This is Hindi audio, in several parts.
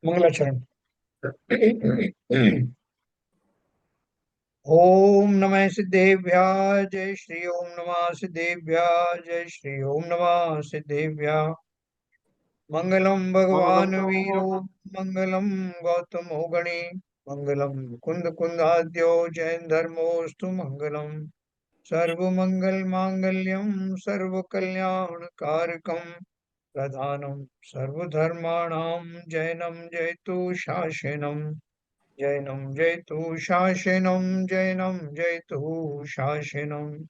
मंगलाचरण। ओम नमः सिद्धेभ्यः। जय श्री ओम नमः सिद्धेभ्यः। जय श्री ओम नमः सिद्धेभ्यः। मंगलम भगवान वीरो मंगलम गौतमो गणे मंगलम कुंद कुंदाद्यो जैन धर्मोस्तु मंगलम। सर्वमंगल मांगल्यम सर्व कल्याण कारकम प्रधानम सर्वधर्माणां जैनम जयतु शासनम। जैनम जयतु शासनम। जैनम जयतु शासनम।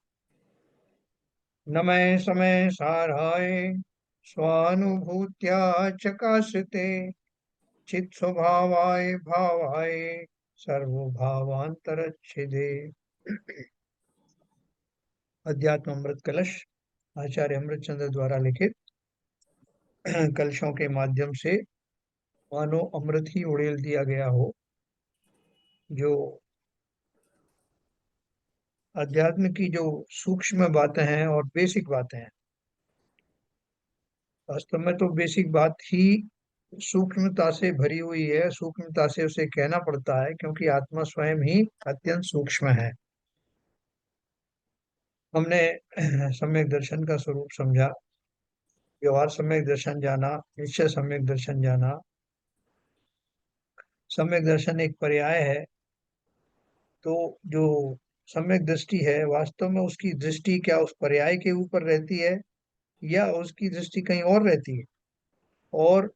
नमः समय साराय स्वानुभूत्या चकाशते चित् स्वभावाय भावाय सर्वभावांतरच्छिदे। अध्यात्म अमृत कलश आचार्य अमृतचंद्र द्वारा लिखित कलशों के माध्यम से मानो अमृत ही उड़ेल दिया गया हो। जो अध्यात्म की जो सूक्ष्म बातें हैं और बेसिक बातें हैं, वास्तव में तो बेसिक बात ही सूक्ष्मता से भरी हुई है। सूक्ष्मता से उसे कहना पड़ता है क्योंकि आत्मा स्वयं ही अत्यंत सूक्ष्म है। हमने सम्यक दर्शन का स्वरूप समझा, व्यवहार सम्यक दर्शन जाना, निश्चय सम्यक दर्शन जाना। सम्यक दर्शन एक पर्याय है। तो जो सम्यक दृष्टि है, वास्तव में उसकी दृष्टि क्या उस पर्याय के ऊपर रहती है या उसकी दृष्टि कहीं और रहती है, और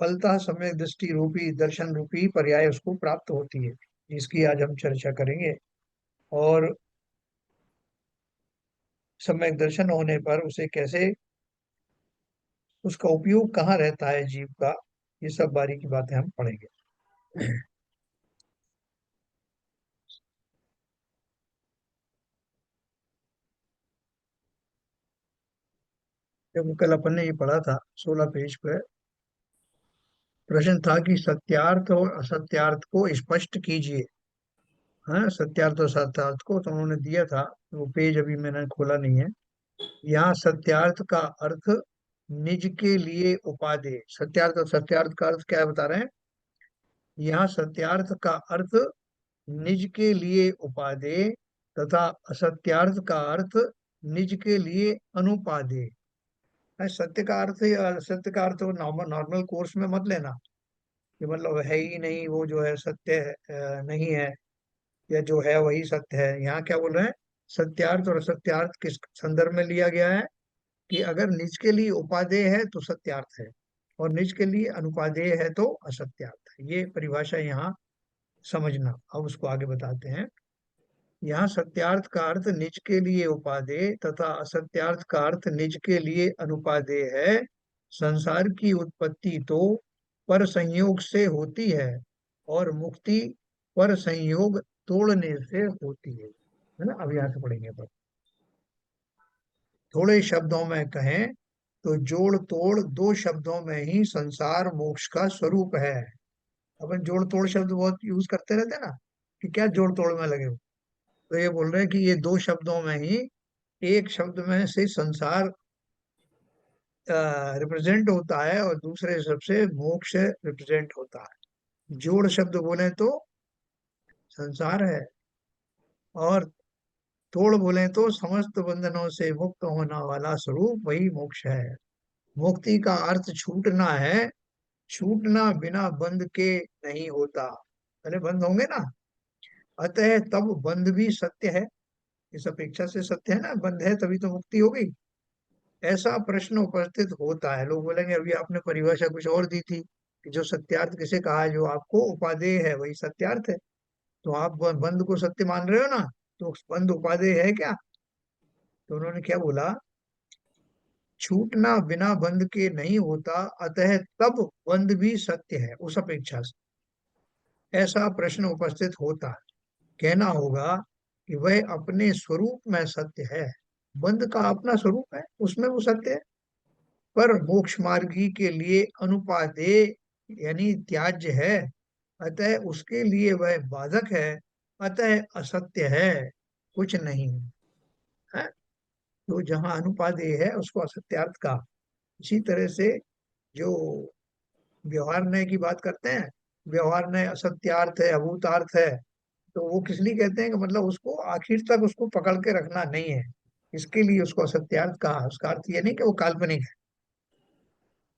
फलतः सम्यक दृष्टि रूपी दर्शन रूपी पर्याय उसको प्राप्त होती है, जिसकी आज हम चर्चा करेंगे। और सम्यक दर्शन होने पर उसे कैसे, उसका उपयोग कहाँ रहता है जीव का, ये सब बारीकी बातें हम पढ़ेंगे। जब कल अपन ने ये पढ़ा था 16 पेज पे, प्रश्न था कि सत्यार्थ और असत्यार्थ को स्पष्ट कीजिए। हाँ, सत्यार्थ और असत्यार्थ को तो उन्होंने दिया था। वो पेज अभी मैंने खोला नहीं है। यहाँ सत्यार्थ का अर्थ निज के लिए उपादेय। सत्यार्थ और सत्यार्थ का अर्थ क्या बता रहे हैं यहाँ? सत्यार्थ का अर्थ निज के लिए उपादेय तथा असत्यार्थ का अर्थ निज के लिए अनुपादेय है। सत्य का अर्थ या असत्य का अर्थ नॉर्मल नॉर्मल कोर्स में मत लेना कि मतलब है ही नहीं, वो जो है सत्य नहीं है, या जो है वही सत्य है। यहाँ क्या बोल रहे हैं? सत्यार्थ और असत्यार्थ किस संदर्भ में लिया गया है कि अगर निज के लिए उपादेय है तो सत्यार्थ है, और निज के लिए अनुपादेय है तो असत्यार्थ है। ये परिभाषा यहाँ समझना। अब उसको आगे बताते हैं। यहाँ सत्यार्थ का अर्थ निज के लिए उपादेय तथा असत्यार्थ का अर्थ निज के लिए अनुपादेय है। संसार की उत्पत्ति तो पर संयोग से होती है और मुक्ति पर संयोग तोड़ने से होती है ना? अब यहाँ से पढ़ेंगे पर थोड़े शब्दों में कहें तो जोड़ तोड़ दो शब्दों में ही संसार मोक्ष का स्वरूप है। अपन जोड़ तोड़ शब्द बहुत यूज करते रहते हैं ना, कि क्या जोड़ तोड़ में लगे हो। तो ये बोल रहे हैं कि ये दो शब्दों में ही, एक शब्द में से संसार रिप्रेजेंट होता है और दूसरे शब्द से मोक्ष रिप्रेजेंट होता है। जोड़ शब्द बोले तो संसार है, और तोड़ बोले तो समस्त बंधनों से मुक्त होने वाला स्वरूप वही मोक्ष है। मुक्ति का अर्थ छूटना है। छूटना बिना बंध के नहीं होता, पहले बंद होंगे ना। अतः तब बंध भी सत्य है। इस अपेक्षा से सत्य है ना, बंध है तभी तो मुक्ति होगी। ऐसा प्रश्न उपस्थित होता है। लोग बोलेंगे अभी आपने परिभाषा कुछ और दी थी कि जो सत्यार्थ किसे कहा है, जो आपको उपादेय है वही सत्यार्थ है। तो आप बंध को सत्य मान रहे हो ना, तो बंध उपादेय है क्या? तो उन्होंने क्या बोला? छूटना बिना बंध के नहीं होता, अतः तब बंध भी सत्य है उस अपेक्षा से। ऐसा प्रश्न उपस्थित होता है। कहना होगा कि वह अपने स्वरूप में सत्य है। बंध का अपना स्वरूप है, उसमें वो सत्य है। पर मोक्ष मार्गी के लिए अनुपादेय यानी त्याज्य है, अतः उसके लिए वह बाधक है, अतः असत्य है, कुछ नहीं है। तो जहाँ अनुपादेय है उसको असत्यार्थ का। इसी तरह से जो व्यवहार न्याय की बात करते हैं, व्यवहार न्याय असत्यार्थ है, अभूतार्थ है, तो वो किस लिए कहते हैं कि मतलब उसको आखिर तक उसको पकड़ के रखना नहीं है, इसके लिए उसको असत्यार्थ कहा। उसका अर्थ ये नहीं कि वो काल्पनिक है।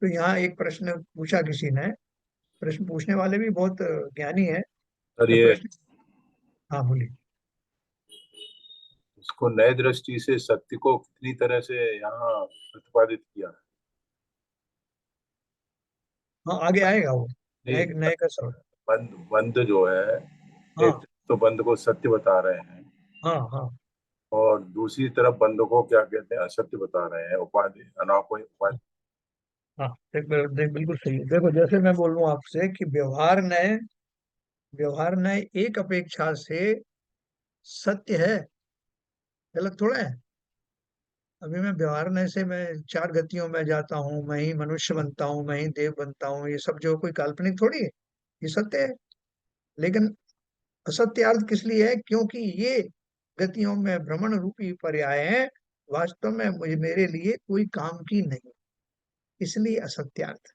तो यहाँ एक प्रश्न पूछा किसी ने, प्रश्न पूछने वाले भी बहुत ज्ञानी है। और तो ये प्रश्न, हाँ बोलिए। इसको नए दृष्टि से सत्य को कितनी तरह से यहाँ प्रतिपादित किया है। हाँ आगे आएगा वो, नहीं, नए नए का सवाल। बंद बंद जो है, एक हाँ तो बंद को सत्य बता रहे हैं, हाँ हाँ और दूसरी तरफ बंद को क्या कहते हैं, असत्य बता रहे हैं, उपाधि अनापय उपाधि। हाँ, बिल्कुल सही है। देखो जैसे मैं बोल रहा हूँ आपसे कि व्यवहार न्याय, व्यवहार न्याय एक अपेक्षा से सत्य है, गलत थोड़ा है। अभी मैं व्यवहार न्याय से मैं चार गतियों में जाता हूँ, मैं ही मनुष्य बनता हूँ, मैं ही देव बनता हूँ, ये सब जो कोई काल्पनिक थोड़ी है, ये सत्य है। लेकिन असत्य अर्थ किस लिए है? क्योंकि ये गतियों में भ्रमण रूपी पर्याय है, वास्तव में मुझे मेरे लिए कोई काम की नहीं, इसलिए असत्यार्थ।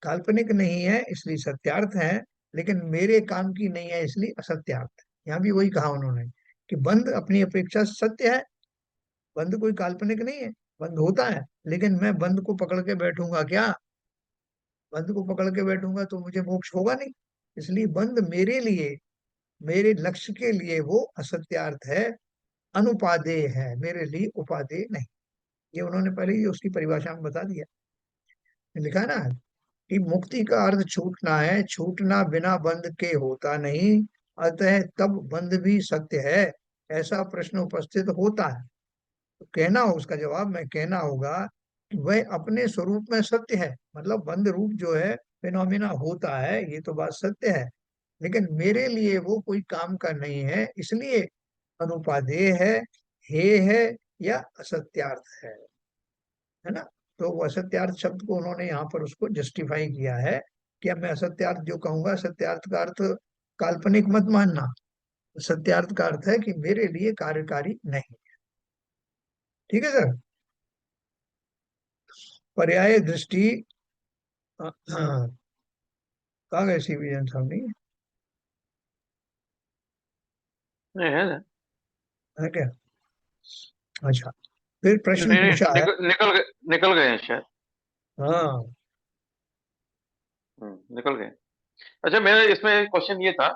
काल्पनिक नहीं है इसलिए सत्यार्थ है, लेकिन मेरे काम की नहीं है इसलिए असत्यार्थ। यहाँ भी वही कहा उन्होंने कि बंद अपनी अपेक्षा सत्य है, बंद कोई काल्पनिक नहीं है, बंद होता है, लेकिन मैं बंद को पकड़ के बैठूंगा क्या? बंद को पकड़ के बैठूंगा तो मुझे मोक्ष होगा नहीं। इसलिए बंद मेरे लिए, मेरे लक्ष्य के लिए वो असत्यार्थ है, अनुपादेय है, मेरे लिए उपादेय नहीं। ये उन्होंने पहले ही उसकी परिभाषा में बता दिया, लिखा है ना कि मुक्ति का अर्थ छूटना है, छूटना बिना बंध के होता नहीं, अतः तब बंध भी सत्य है, ऐसा प्रश्न उपस्थित होता है। तो कहना हो, उसका जवाब में कहना होगा कि वह अपने स्वरूप में सत्य है, मतलब बंध रूप जो है फिनोमिना होता है, ये तो बात सत्य है, लेकिन मेरे लिए वो कोई काम का नहीं है, इसलिए अनुपादेय है, हे है, या असत्यार्थ है ना। तो वो असत्यार्थ शब्द को उन्होंने यहाँ पर उसको जस्टिफाई किया है कि अब मैं असत्यार्थ जो कहूंगा, सत्यार्थ का अर्थ काल्पनिक मत मानना। सत्यार्थ का अर्थ है कि मेरे लिए कार्यकारी नहीं। ठीक है सर। पर्याय दृष्टि, हाँ, कहाँ गए सीवीजन साहब? नहीं नहीं है ना? है क्या? अच्छा, फिर प्रश्न नहीं नहीं, पूछा है। निकल गए हैं शायद। हाँ निकल गए। अच्छा, मेरा इसमें क्वेश्चन ये था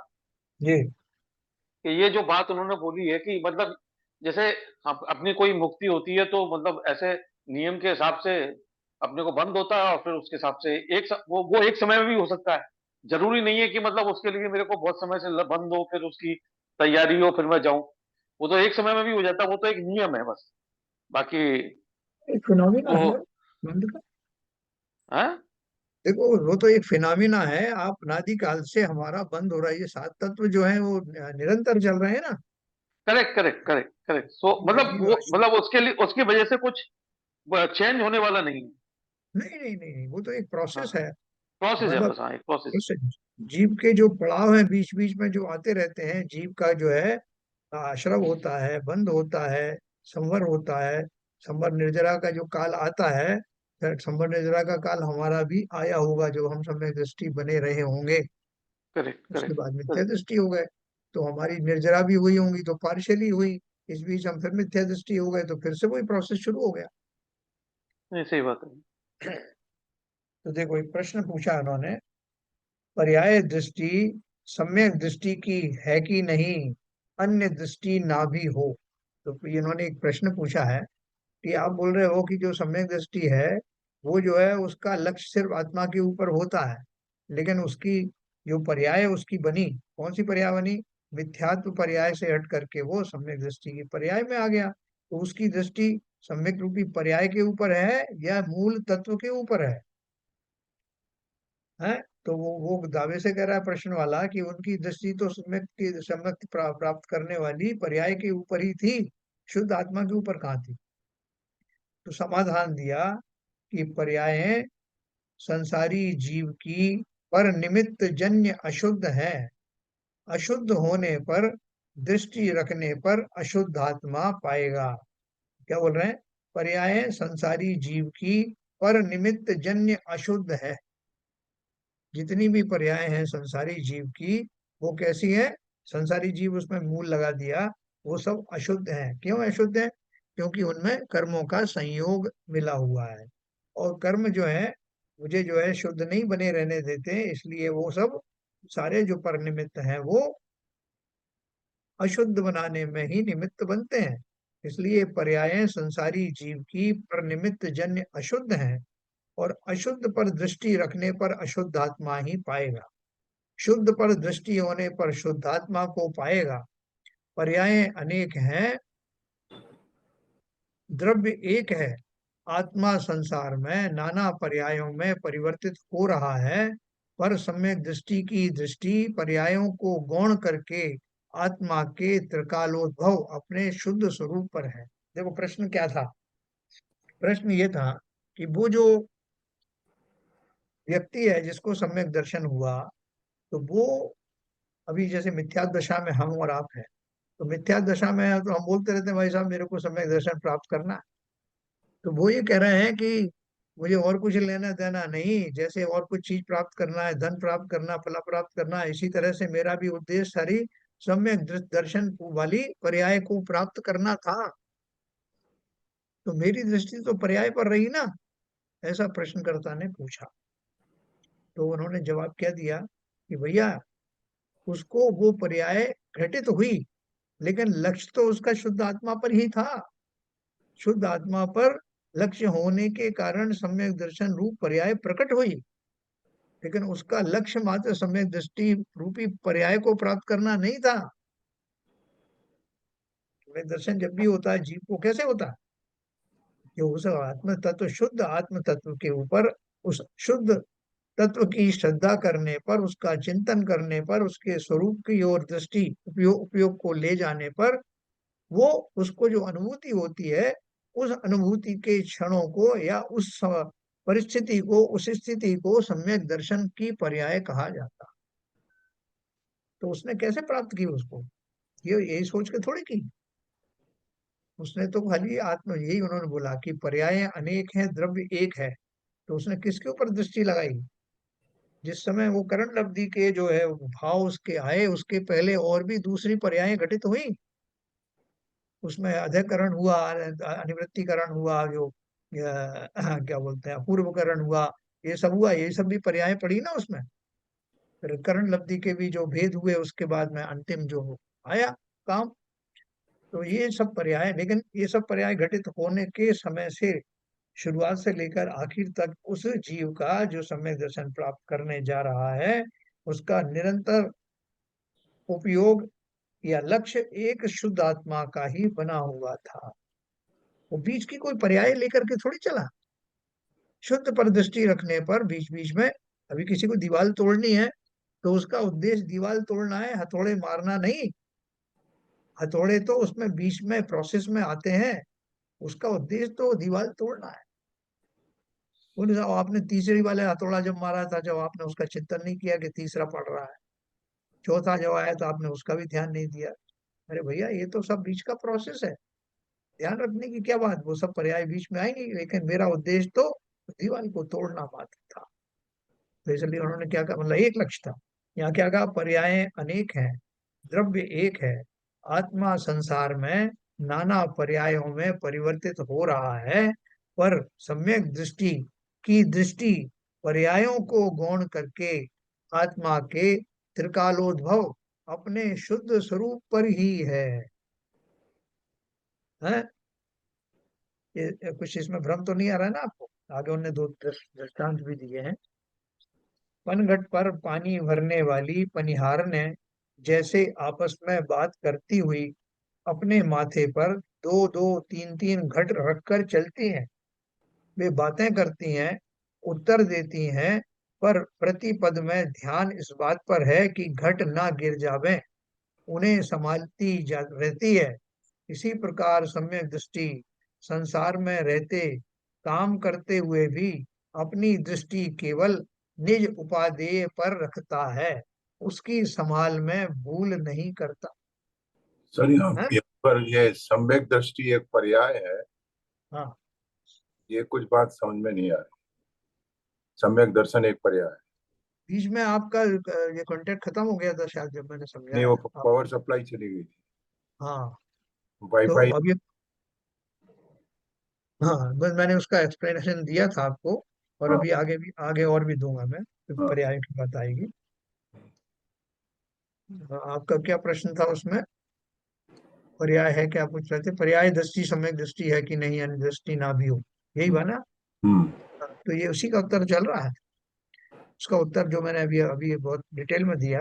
जी। कि ये जो बात उन्होंने बोली है कि मतलब जैसे अपनी कोई मुक्ति होती है तो मतलब ऐसे नियम के हिसाब से अपने को बंद होता है, और फिर उसके हिसाब से वो एक समय में भी हो सकता है। जरूरी नहीं है कि मतलब उसके लिए मेरे को बहुत समय से बंद हो, फिर उसकी तैयारी हो, फिर मैं जाऊं। वो तो एक समय में भी हो जाता है, वो तो एक नियम है बस। बाकी एक फिनोमिना तो है बंद का। हाँ, देखो वो तो एक फिनोमिना है, आप अनादि काल से हमारा बंद हो रहा है, ये सात तत्व जो है वो निरंतर चल रहे हैं ना। Correct correct correct correct. So मतलब जीव वो राशि, मतलब उसके लिए उसकी वजह से कुछ चेंज होने वाला नहीं है। नहीं नहीं नहीं नहीं, वो तो एक हाँ, प्रोसेस है। प्रोसेस है मतलब बस, हाँ, एक प्रोसेस। उससे जीव के जो पड़ाव है बीच बीच में जो आते रहते हैं, जीव का जो है आश्रव होता है, बंध होता है, संवर होता है, संवर निर्जरा का जो काल आता है, फिर संवर निर्जरा का काल हमारा भी आया होगा, जो हम समय दृष्टि बने रहे होंगे, करेक्ट उसके करेक्ट बाद मिथ्या करेक्ट। दृष्टि हो गए, तो हमारी निर्जरा भी हुई होंगी तो पार्शियली हुई, इस बीच हम फिर मिथ्या दृष्टि हो गए, तो फिर से वही प्रोसेस शुरू हो गया। नहीं, सही बात है। तो देखो एक प्रश्न पूछा उन्होंने, पर्याय दृष्टि सम्यक दृष्टि की है कि नहीं, अन्य दृष्टि ना भी हो। तो फिर इन्होंने एक प्रश्न पूछा है कि आप बोल रहे हो कि जो सम्यक दृष्टि है वो जो है उसका लक्ष्य सिर्फ आत्मा के ऊपर होता है, लेकिन उसकी जो पर्याय उसकी बनी, कौन सी पर्याय बनी? मिथ्यात्व पर्याय से हट करके वो सम्यक दृष्टि की पर्याय में आ गया, तो उसकी दृष्टि सम्यक रूपी पर्याय के ऊपर है या मूल तत्व के ऊपर है? तो वो दावे से कह रहा है प्रश्न वाला कि उनकी दृष्टि तो सम्यक प्राप्त करने वाली पर्याय के ऊपर ही थी, शुद्ध आत्मा के ऊपर कहाँ थी? तो समाधान दिया कि पर्याय संसारी जीव की पर निमित्त जन्य अशुद्ध है, अशुद्ध होने पर दृष्टि रखने पर अशुद्ध आत्मा पाएगा। क्या बोल रहे हैं? पर्याय संसारी जीव की पर निमित्त जन्य अशुद्ध है, जितनी भी पर्याय हैं संसारी जीव की, वो कैसी है? संसारी जीव, उसमें मूल लगा दिया, वो सब अशुद्ध हैं। क्यों अशुद्ध है? क्योंकि उनमें कर्मों का संयोग मिला हुआ है, और कर्म जो है मुझे जो है शुद्ध नहीं बने रहने देते, इसलिए वो सब सारे जो पर निमित्त हैं वो अशुद्ध बनाने में ही निमित्त बनते हैं। इसलिए पर्याय संसारी जीव की पर निमित्त जन्य अशुद्ध हैं, और अशुद्ध पर दृष्टि रखने पर अशुद्ध आत्मा ही पाएगा, शुद्ध पर दृष्टि होने पर शुद्ध आत्मा को पाएगा। पर्याय अनेक हैं, द्रव्य एक है। आत्मा संसार में नाना पर्यायों में परिवर्तित हो रहा है, पर सम्यक दृष्टि की दृष्टि पर्यायों को गौण करके आत्मा के त्रिकालोद्भव अपने शुद्ध स्वरूप पर है। देखो प्रश्न क्या था? प्रश्न ये था कि वो जो व्यक्ति है जिसको सम्यक दर्शन हुआ, तो वो अभी जैसे मिथ्या दशा में हम और आप हैं, तो मिथ्या दशा में है तो हम बोलते रहते हैं भाई साहब मेरे को सम्यक दर्शन प्राप्त करना है। तो वो ये कह रहे हैं कि मुझे और कुछ लेना देना नहीं, जैसे और कुछ चीज प्राप्त करना है, धन प्राप्त करना, फला प्राप्त करना है, इसी तरह से मेरा भी उद्देश्य सारी सम्यक दर्शन वाली पर्याय को प्राप्त करना था। तो मेरी दृष्टि तो पर्याय पर रही ना, ऐसा प्रश्नकर्ता ने पूछा। तो उन्होंने जवाब क्या दिया कि भैया, उसको वो पर्याय घटित हुई, लेकिन लक्ष्य तो उसका शुद्ध आत्मा पर ही था। शुद्ध आत्मा पर लक्ष्य होने के कारण सम्यक दर्शन रूप पर्याय प्रकट हुई, लेकिन उसका लक्ष्य मात्र सम्यक दृष्टि रूपी पर्याय को प्राप्त करना नहीं था। सम्यक दर्शन जब भी होता है जीव को, कैसे होता है? जो उस आत्म तत्व, शुद्ध आत्म तत्व के ऊपर, उस शुद्ध तत्व की श्रद्धा करने पर, उसका चिंतन करने पर, उसके स्वरूप की ओर दृष्टि उपयोग को ले जाने पर, वो उसको जो अनुभूति होती है, उस अनुभूति के क्षणों को या उस परिस्थिति को, उस स्थिति को सम्यक दर्शन की पर्याय कहा जाता। तो उसने कैसे प्राप्त की उसको? ये यही सोच के थोड़ी की। उसने तो खाली आत्म, यही उन्होंने बोला कि पर्याय अनेक हैं, द्रव्य एक है। तो उसने किसके ऊपर दृष्टि लगाई? जिस समय वो करण लब्धि के जो है भाव उसके आए, उसके पहले और भी दूसरी पर्याय घटित हुई। उसमें अध्यकरण हुआ, अनिवृत्तिकरण हुआ, जो क्या बोलते हैं, अपूर्वकरण हुआ, ये सब हुआ, ये सब भी पर्याय पड़ी ना उसमें। फिर करण लब्धि के भी जो भेद हुए, उसके बाद में अंतिम जो आया काम। तो ये सब पर्याय, लेकिन ये सब पर्याय घटित होने के समय से, शुरुआत से लेकर आखिर तक, उस जीव का जो सम्यक दर्शन प्राप्त करने जा रहा है, उसका निरंतर उपयोग या लक्ष्य एक शुद्ध आत्मा का ही बना हुआ था। वो बीच की कोई पर्याय लेकर के थोड़ी चला। शुद्ध पर दृष्टि रखने पर बीच बीच में, अभी किसी को दीवार तोड़नी है, तो उसका उद्देश्य दीवार तोड़ना है, हथौड़े मारना नहीं। हथौड़े तो उसमें बीच में प्रोसेस में आते हैं, उसका उद्देश्य तो दीवार तोड़ना है। बोले आपने तीसरी वाले हथौड़ा जब मारा था, जब आपने उसका चिंतन नहीं किया कि तीसरा पड़ रहा है, चौथा जब आया तो आपने उसका भी ध्यान नहीं दिया। अरे भैया, ये तो सब बीच का प्रोसेस है, ध्यान रखने की क्या बात, वो सब पर्याय बीच में आएंगे, लेकिन मेरा उद्देश्य तो दीवार को तोड़ना मात्र था। तो इसलिए उन्होंने क्या कहा, मतलब एक लक्ष्य था। यहाँ क्या कहा, पर्याय अनेक हैं, द्रव्य एक है। आत्मा संसार में नाना पर्यायों में परिवर्तित हो रहा है, पर सम्यक दृष्टि की दृष्टि पर्यायों को गौण करके आत्मा के त्रिकालोद्भव अपने शुद्ध स्वरूप पर ही है। ये कुछ इसमें भ्रम तो नहीं आ रहा है ना आपको? आगे उन्होंने दो दृष्टांत भी दिए हैं। पनघट पर पानी भरने वाली पनिहार ने जैसे आपस में बात करती हुई अपने माथे पर दो दो तीन तीन घट रखकर चलती हैं। वे बातें करती हैं, उत्तर देती हैं, पर प्रतिपद में ध्यान इस बात पर है कि घट ना गिर जावे, उन्हें संभालती रहती है। इसी प्रकार सम्यक दृष्टि संसार में रहते, काम करते हुए भी अपनी दृष्टि केवल निज उपादेय पर रखता है, उसकी संभाल में भूल नहीं करता सर यहाँ है। यहाँ पर ये सम्यक दृष्टि एक पर्याय है, हाँ, ये कुछ बात समझ में नहीं आ रही। सम्यक दर्शन एक पर्याय है। बीच में आपका ये कांटेक्ट खत्म हो गया था शायद, जब मैंने नहीं, समझाया वो आप। पावर सप्लाई चली गई थी, हाँ, तो वाईफाई। अब ये, हाँ बस मैंने उसका एक्सप्लेनेशन दिया था आपको, और हाँ अभी आगे भी, आगे और भी दूंगा मैं, तो हाँ। पर्याय की बात आएगी। हाँ, आपका क्या प्रश्न था उसमें? पर्याय है क्या पूछ रहे थे? पर्याय दृष्टि सम्यक दृष्टि है कि नहीं, यानी दृष्टि ना भी हो, यही हम्म बा ना? हम्म, हाँ, तो ये उसी का उत्तर चल रहा है। उसका उत्तर जो मैंने अभी अभी बहुत डिटेल में दिया,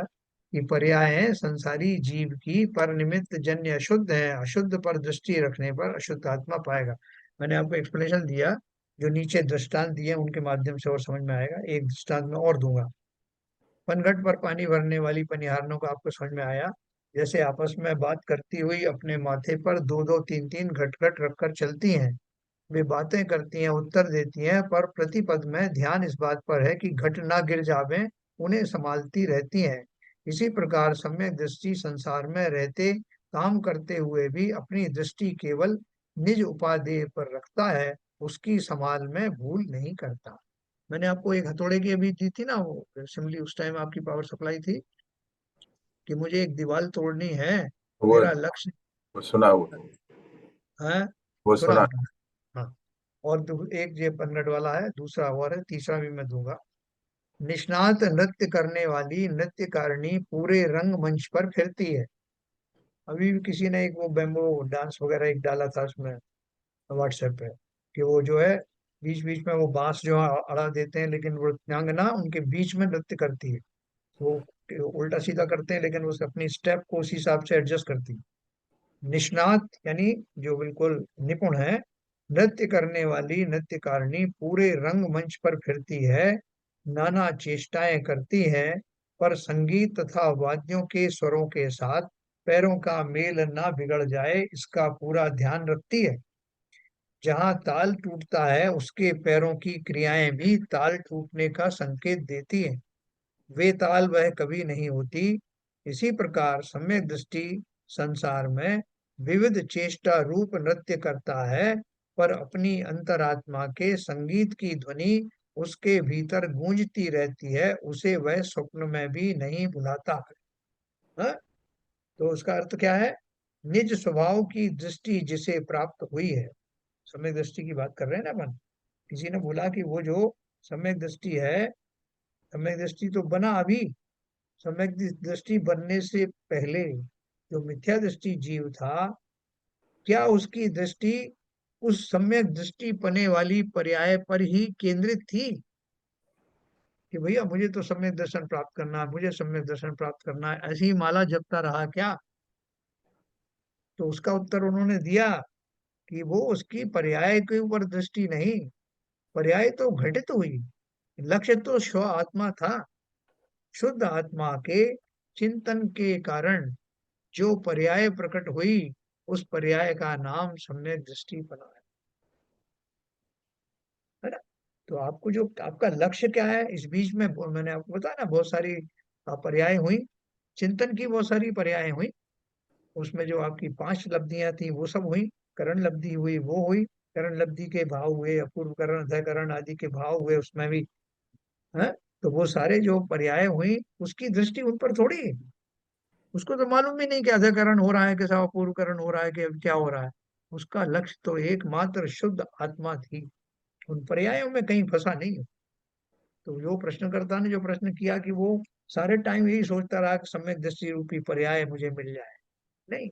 कि पर्याय है संसारी जीव की पर निमित्त जन्य अशुद्ध है, अशुद्ध पर दृष्टि रखने पर अशुद्ध आत्मा पाएगा। मैंने आपको एक्सप्लेनेशन दिया, जो नीचे दृष्टांत दिए उनके माध्यम से और समझ में आएगा। एक दृष्टांत में और दूंगा। पनघट पर पानी भरने वाली पनिहारनों को आपको समझ में आया? जैसे आपस में बात करती हुई अपने माथे पर दो दो तीन तीन घट घट रखकर चलती हैं। वे बातें करती हैं, उत्तर देती हैं, पर प्रतिपद में ध्यान इस बात पर है कि घट ना गिर जावे, उन्हें संभालती रहती हैं। इसी प्रकार सम्यक दृष्टि संसार में रहते काम करते हुए भी अपनी दृष्टि केवल निज उपादेय पर रखता है, उसकी संभाल में भूल नहीं करता। मैंने आपको एक हथौड़े की अभी दी थी ना वो सिमली, उस टाइम आपकी पावर सप्लाई थी, कि मुझे एक दीवार तोड़नी है, वो मेरा लक्ष्य वो सुना, है। वो सुना सुना। आपने? हाँ। और एक ये पन्नड़ वाला है, दूसरा और है, तीसरा भी मैं दूंगा। निष्णात नृत्य करने वाली नृत्यकारिणी पूरे रंग मंच पर फिरती है। अभी भी किसी ने एक वो बेम्बो डांस वगैरह एक डाला था उसमें, व्हाट्सएप पे, कि वो जो है बीच बीच में वो बांस जो है अड़ा देते हैं, लेकिन वो नृत्यांगना उनके बीच में नृत्य करती है। वो उल्टा सीधा करते हैं, लेकिन वो अपनी स्टेप को उस हिसाब से एडजस्ट करती है। निष्णात यानी जो बिल्कुल निपुण है, नृत्य करने वाली नृत्यकारिणी पूरे रंगमंच पर फिरती है, नाना चेष्टाएं करती है, पर संगीत तथा वाद्यों के स्वरों के साथ पैरों का मेल ना बिगड़ जाए, इसका पूरा ध्यान रखती है। जहाँ ताल टूटता है, उसके पैरों की क्रियाएं भी ताल टूटने का संकेत देती है। वे ताल वह कभी नहीं होती। इसी प्रकार सम्यक दृष्टि संसार में विविध चेष्टा रूप नृत्य करता है, पर अपनी अंतरात्मा के संगीत की ध्वनि उसके भीतर गूंजती रहती है, उसे वह स्वप्न में भी नहीं भुलाता। हाँ? तो उसका अर्थ क्या है? निज स्वभाव की दृष्टि जिसे प्राप्त हुई है, सम्यक दृष्टि की बात कर रहे हैं ना अपन। किसी ने बोला कि वो जो सम्यक दृष्टि है, सम्यक दृष्टि तो बना अभी, सम्यक दृष्टि बनने से पहले जो मिथ्या दृष्टि जीव था, क्या उसकी दृष्टि उस सम्यक दृष्टि पने वाली पर्याय पर ही केंद्रित थी, कि भैया मुझे तो सम्यक दर्शन प्राप्त करना है, मुझे सम्यक दर्शन प्राप्त करना है, ऐसी ही माला जपता रहा क्या? तो उसका उत्तर उन्होंने दिया कि वो उसकी पर्याय के ऊपर दृष्टि नहीं, पर्याय तो घटित हुई, लक्ष्य तो स्व आत्मा था। शुद्ध आत्मा के चिंतन के कारण जो पर्याय प्रकट हुई, उस पर्याय का नाम सम्यक दृष्टि बना है ना? तो आपको जो आपका लक्ष्य क्या है, इस बीच में मैंने आपको बताया ना, बहुत सारी पर्याय हुई, चिंतन की बहुत सारी पर्याय हुई। उसमें जो आपकी 5 लब्धियां थी वो सब हुई, करण लब्धि हुई वो हुई, करण लब्धि के भाव हुए, अपूर्व करण अधः करण आदि के भाव हुए उसमें भी है। तो वो सारे जो पर्याय हुई, उसकी दृष्टि उन पर थोड़ी है। उसको तो मालूम भी नहीं कि अधःकरण हो रहा है, कैसा अपूर्वकरण हो रहा है, कि अब क्या हो रहा है। उसका लक्ष्य तो एकमात्र शुद्ध आत्मा थी, उन पर्यायों में कहीं फंसा नहीं है। तो जो प्रश्नकर्ता ने जो प्रश्न किया कि वो सारे टाइम यही सोचता रहा कि सम्यक दृष्टि रूपी पर्याय मुझे मिल जाए, नहीं,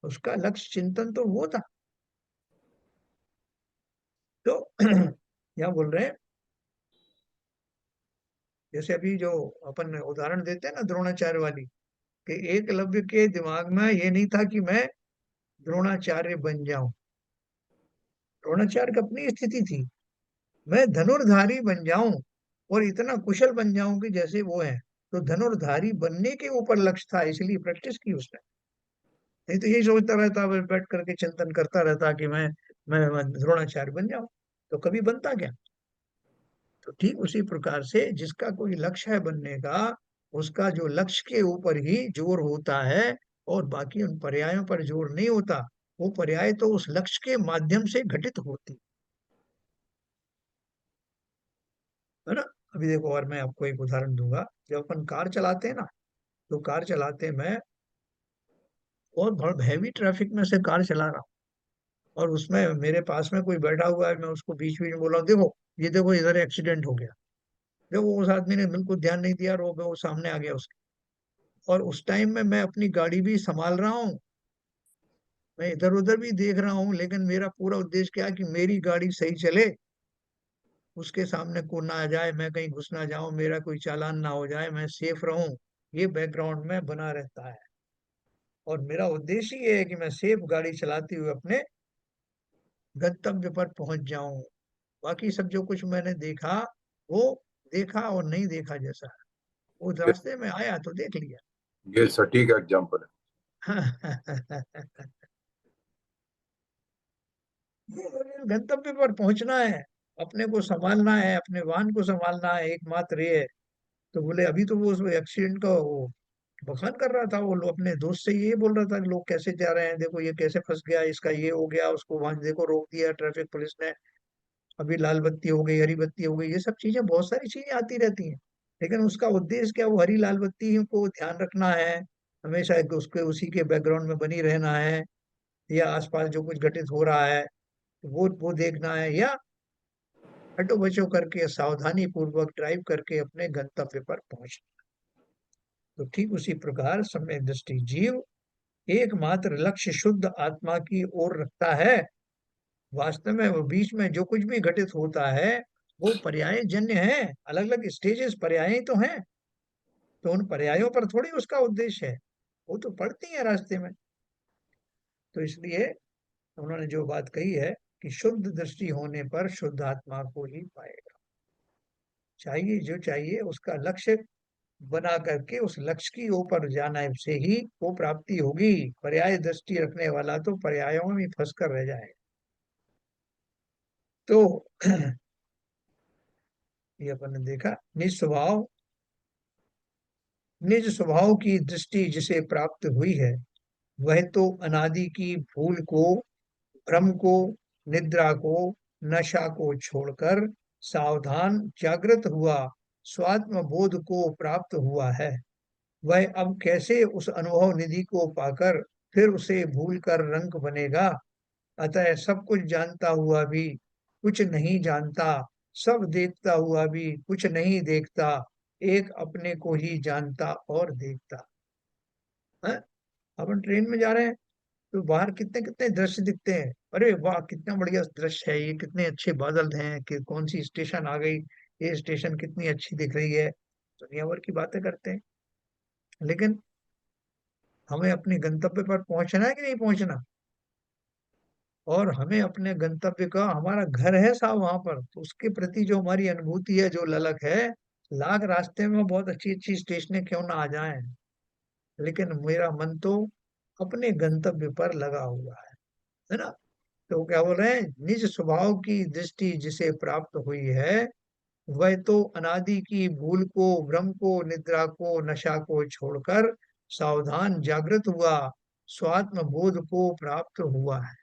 उसका लक्ष्य चिंतन तो वो था। तो क्या बोल रहे हैं, जैसे अभी जो अपन उदाहरण देते हैं ना द्रोणाचार्य वाली, कि एकलव्य के दिमाग में ये नहीं था कि मैं द्रोणाचार्य बन जाऊं। द्रोणाचार्य की अपनी स्थिति थी, मैं धनुर्धारी बन जाऊं, और इतना कुशल बन जाऊं कि जैसे वो है। तो धनुर्धारी बनने के ऊपर लक्ष्य था, इसलिए प्रैक्टिस की उसने। नहीं तो यही सोचता रहता, बस बैठ करके चिंतन करता रहता कि मैं द्रोणाचार्य बन जाऊं, तो कभी बनता क्या? तो ठीक उसी प्रकार से जिसका कोई लक्ष्य है बनने का, उसका जो लक्ष्य के ऊपर ही जोर होता है, और बाकी उन पर्यायों पर जोर नहीं होता। वो पर्याय तो उस लक्ष्य के माध्यम से घटित होती है ना? अभी देखो, और मैं आपको एक उदाहरण दूंगा। जब अपन कार चलाते हैं ना, तो कार चलाते मैं बहुत हैवी ट्रैफिक में से कार चला रहा हूँ, और उसमें मेरे पास में कोई बैठा हुआ है, मैं उसको बीच बीच में बोला, देखो ये देखो इधर एक्सीडेंट हो गया। देखो उस आदमी ने बिल्कुल ध्यान नहीं दिया, और वो सामने आ गया उसके। और उस टाइम में मैं अपनी गाड़ी भी संभाल रहा हूँ, मैं इधर उधर भी देख रहा हूँ, लेकिन मेरा पूरा उद्देश्य क्या है कि मेरी गाड़ी सही चले, उसके सामने को ना आ जाए, मैं कहीं घुस ना जाऊं, मेरा कोई चालान ना हो जाए, मैं सेफ रहूं। ये बैकग्राउंड में बना रहता है। और मेरा उद्देश्य ये है कि मैं सेफ गाड़ी चलाते हुए अपने गंतव्य पर पहुंच जाऊं। बाकी सब जो कुछ मैंने देखा, वो देखा और नहीं देखा जैसा है। वो ये रास्ते में आया तो देख लिया। ये सटीक एग्जाम्पल ये गंतव्य पर पहुंचना है, अपने को संभालना है, अपने वाहन को संभालना है, एकमात्र ये है। तो बोले, अभी तो वो एक्सीडेंट का वो बखान कर रहा था, वो लोग अपने दोस्त से ये बोल रहा था कि लोग कैसे जा रहे हैं, देखो ये कैसे फंस गया, इसका ये हो गया, उसको वहां देखो रोक दिया ट्रैफिक पुलिस ने, अभी लाल बत्ती हो गई, हरी बत्ती हो गई, ये सब चीजें, बहुत सारी चीजें आती रहती हैं। लेकिन उसका उद्देश्य क्या, वो हरी लाल बत्ती को ध्यान रखना है, हमेशा एक उसके उसी के बैकग्राउंड में बनी रहना है, या आसपास जो कुछ घटित हो रहा है वो देखना है, या हटो बचो करके सावधानी पूर्वक ड्राइव करके अपने गंतव्य पर पहुंचना। तो ठीक उसी प्रकार समय दृष्टि जीव एकमात्र लक्ष्य शुद्ध आत्मा की ओर रखता है। वास्तव में वो बीच में जो कुछ भी घटित होता है, वो पर्याय जन्य है, अलग अलग स्टेजेस पर्याय तो हैं। तो उन पर्यायों पर थोड़ी उसका उद्देश्य है, वो तो पड़ती है रास्ते में। तो इसलिए उन्होंने जो बात कही है कि शुद्ध दृष्टि होने पर शुद्ध आत्मा को ही पाएगा। चाहिए जो चाहिए उसका लक्ष्य बना करके उस लक्ष्य की ओर जाने से ही वो प्राप्ति होगी। पर्याय दृष्टि रखने वाला तो पर्यायों में फंस कर रह जाएगा। तो ये अपन ने देखा, निज स्वभाव की दृष्टि जिसे प्राप्त हुई है, वह तो अनादि की भूल को, भ्रम को, निद्रा को, नशा को छोड़कर सावधान जागृत हुआ, स्वात्म बोध को प्राप्त हुआ है। वह अब कैसे उस अनुभव निधि को पाकर फिर उसे भूल कर रंक बनेगा। अतः सब कुछ जानता हुआ भी कुछ नहीं जानता, सब देखता हुआ भी कुछ नहीं देखता, एक अपने को ही जानता और देखता है। अपन ट्रेन में जा रहे हैं, तो बाहर कितने कितने दृश्य दिखते हैं, अरे वाह कितना बढ़िया दृश्य है, ये कितने अच्छे बादल हैं, कि कौन सी स्टेशन आ गई, ये स्टेशन कितनी अच्छी दिख रही है, दुनिया भर की बातें करते हैं। लेकिन हमें अपने गंतव्य पर पहुंचना है कि नहीं पहुंचना, और हमें अपने गंतव्य का, हमारा घर है साहब वहां पर, तो उसके प्रति जो हमारी अनुभूति है, जो ललक है, लाख रास्ते में बहुत अच्छी अच्छी स्टेशनें क्यों ना आ जाएं, लेकिन मेरा मन तो अपने गंतव्य पर लगा हुआ है ना। तो क्या बोल रहे हैं, निज स्वभाव की दृष्टि जिसे प्राप्त हुई है, वह तो अनादि की भूल को, भ्रम को, निद्रा को, नशा को छोड़कर सावधान जागृत हुआ, स्वात्म बोध को प्राप्त हुआ है।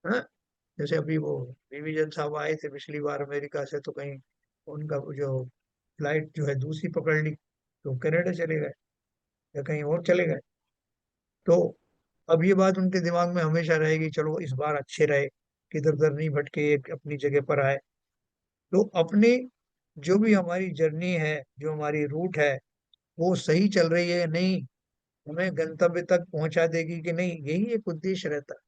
हाँ? जैसे अभी वो रिविजन साहब आए थे पिछली बार अमेरिका से, तो कहीं उनका वो जो फ्लाइट जो है दूसरी पकड़ ली, तो कनाडा चले गए या कहीं और चले गए। तो अब ये बात उनके दिमाग में हमेशा रहेगी, चलो इस बार अच्छे रहे, किधर उधर नहीं भटके, एक अपनी जगह पर आए। तो अपनी जो भी हमारी जर्नी है, जो हमारी रूट है, वो सही चल रही है या नहीं, हमें गंतव्य तक पहुंचा देगी कि नहीं, यही एक उद्देश्य रहता है।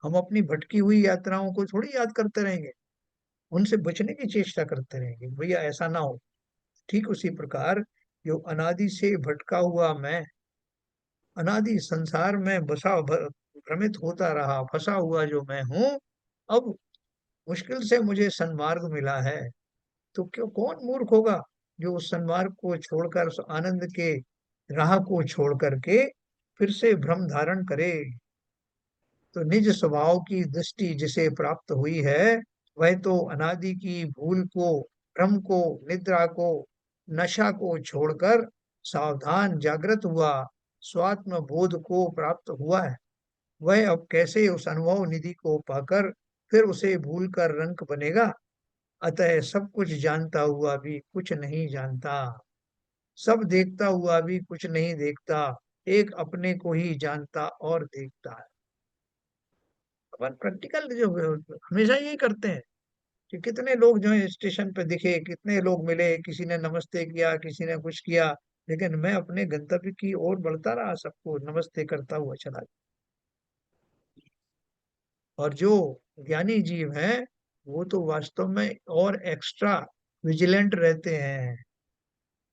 हम अपनी भटकी हुई यात्राओं को थोड़ी याद करते रहेंगे, उनसे बचने की चेष्टा करते रहेंगे, भैया ऐसा ना हो। ठीक उसी प्रकार जो अनादि से भटका हुआ मैं, अनादि संसार में भ्रमित होता रहा, फंसा हुआ जो मैं हूं, अब मुश्किल से मुझे सन्मार्ग मिला है। तो क्यों, कौन मूर्ख होगा जो उस सन्मार्ग को छोड़कर, उस आनंद के राह को छोड़ करके फिर से भ्रम धारण करे। तो निज स्वभाव की दृष्टि जिसे प्राप्त हुई है, वह तो अनादि की भूल को, भ्रम को, निद्रा को, नशा को छोड़कर सावधान जागृत हुआ, स्वात्म बोध को प्राप्त हुआ है। वह अब कैसे उस अनुभव निधि को पाकर फिर उसे भूल कर रंक बनेगा। अतः सब कुछ जानता हुआ भी कुछ नहीं जानता, सब देखता हुआ भी कुछ नहीं देखता, एक अपने को ही जानता और देखता है। अपन प्रैक्टिकल जो हमेशा यही करते हैं कि कितने लोग जो है स्टेशन पे दिखे, कितने लोग मिले, किसी ने नमस्ते किया, किसी ने कुछ किया, लेकिन मैं अपने गंतव्य की ओर बढ़ता रहा, सबको नमस्ते करता हुआ चला गया। और जो ज्ञानी जीव हैं वो तो वास्तव में और एक्स्ट्रा विजिलेंट रहते हैं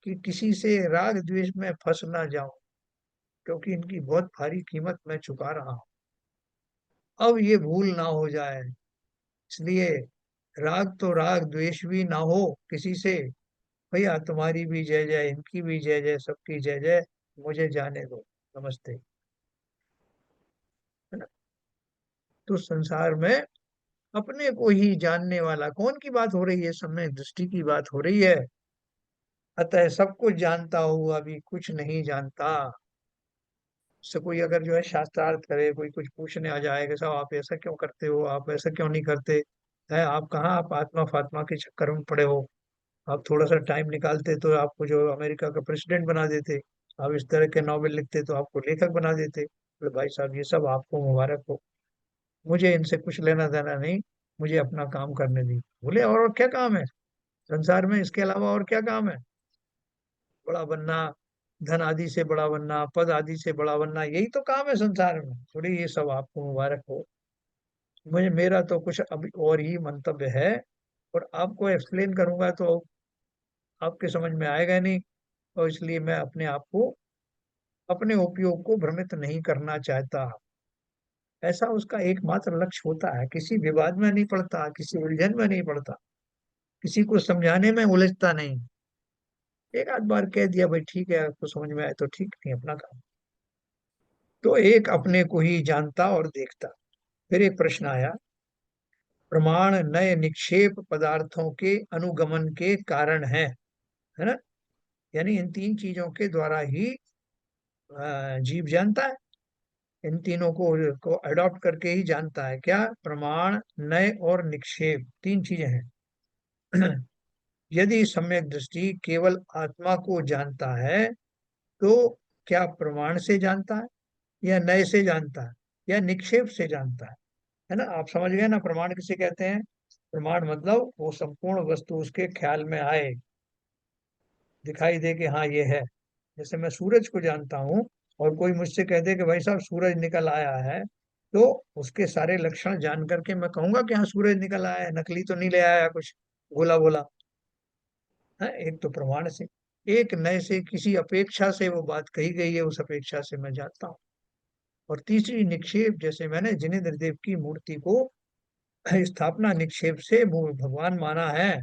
कि किसी से राग द्वेष में फंस ना जाऊं, क्योंकि इनकी बहुत भारी कीमत मैं चुका रहा हूं, अब ये भूल ना हो जाए। इसलिए राग तो राग द्वेष भी ना हो किसी से, भैया तुम्हारी भी जय जय, इनकी भी जय जय, सबकी जय जय, मुझे जाने दो, नमस्ते। है ना? तो संसार में अपने को ही जानने वाला कौन की बात हो रही है, समय दृष्टि की बात हो रही है। अतः सब कुछ जानता हुआ भी कुछ नहीं जानता। उससे कोई अगर जो है शास्त्रार्थ करे, कोई कुछ पूछने आ जाए कि साहब आप ऐसा क्यों करते हो, आप ऐसा क्यों नहीं करते, है आप कहाँ, आप आत्मा फात्मा के चक्कर में पड़े हो, आप थोड़ा सा टाइम निकालते तो आपको जो अमेरिका का प्रेसिडेंट बना देते, आप इस तरह के नॉवेल लिखते तो आपको लेखक बना देते। बोले भाई साहब ये सब आपको मुबारक हो, मुझे इनसे कुछ लेना देना नहीं, मुझे अपना काम करने दी। बोले और क्या काम है संसार में, इसके अलावा और क्या काम है? बड़ा बनना, धन आदि से बड़ा बनना, पद आदि से बड़ा बनना, यही तो काम है संसार में। थोड़ी ये सब आपको मुबारक हो, मुझे मेरा तो कुछ अभी और ही मंतव्य है, और आपको एक्सप्लेन करूंगा तो आपके समझ में आएगा नहीं, और इसलिए मैं अपने आप को, अपने उपयोग को भ्रमित नहीं करना चाहता। ऐसा उसका एकमात्र लक्ष्य होता है, किसी विवाद में नहीं पड़ता, किसी उलझन में नहीं पड़ता, किसी को समझाने में उलझता नहीं। एक आध बार कह दिया भाई ठीक है, आपको समझ में आए तो ठीक, नहीं अपना काम। तो एक अपने को ही जानता और देखता। फिर एक प्रश्न आया, प्रमाण नए निक्षेप पदार्थों के अनुगमन के कारण है ना? यानी इन तीन चीजों के द्वारा ही जीव जानता है, इन तीनों को अडॉप्ट करके ही जानता है। क्या? प्रमाण, नय और निक्षेप, तीन चीजें हैं। यदि सम्यक दृष्टि केवल आत्मा को जानता है तो क्या प्रमाण से जानता है, या नय से जानता है, या निक्षेप से जानता है ना? आप समझ गए ना, प्रमाण किसे कहते हैं? प्रमाण मतलब वो संपूर्ण वस्तु उसके ख्याल में आए, दिखाई दे कि हाँ ये है। जैसे मैं सूरज को जानता हूँ, और कोई मुझसे कह दे कि भाई साहब सूरज निकल आया है, तो उसके सारे लक्षण जान करके मैं कहूंगा कि हाँ सूरज निकल आया है, नकली तो नहीं ले आया कुछ गोला बोला है। एक तो प्रमाण से, एक नए से, किसी अपेक्षा से वो बात कही गई है, उस अपेक्षा से मैं जानता हूँ। और तीसरी निक्षेप, जैसे मैंने जिनेन्द्र देव की मूर्ति को स्थापना निक्षेप से भगवान माना है,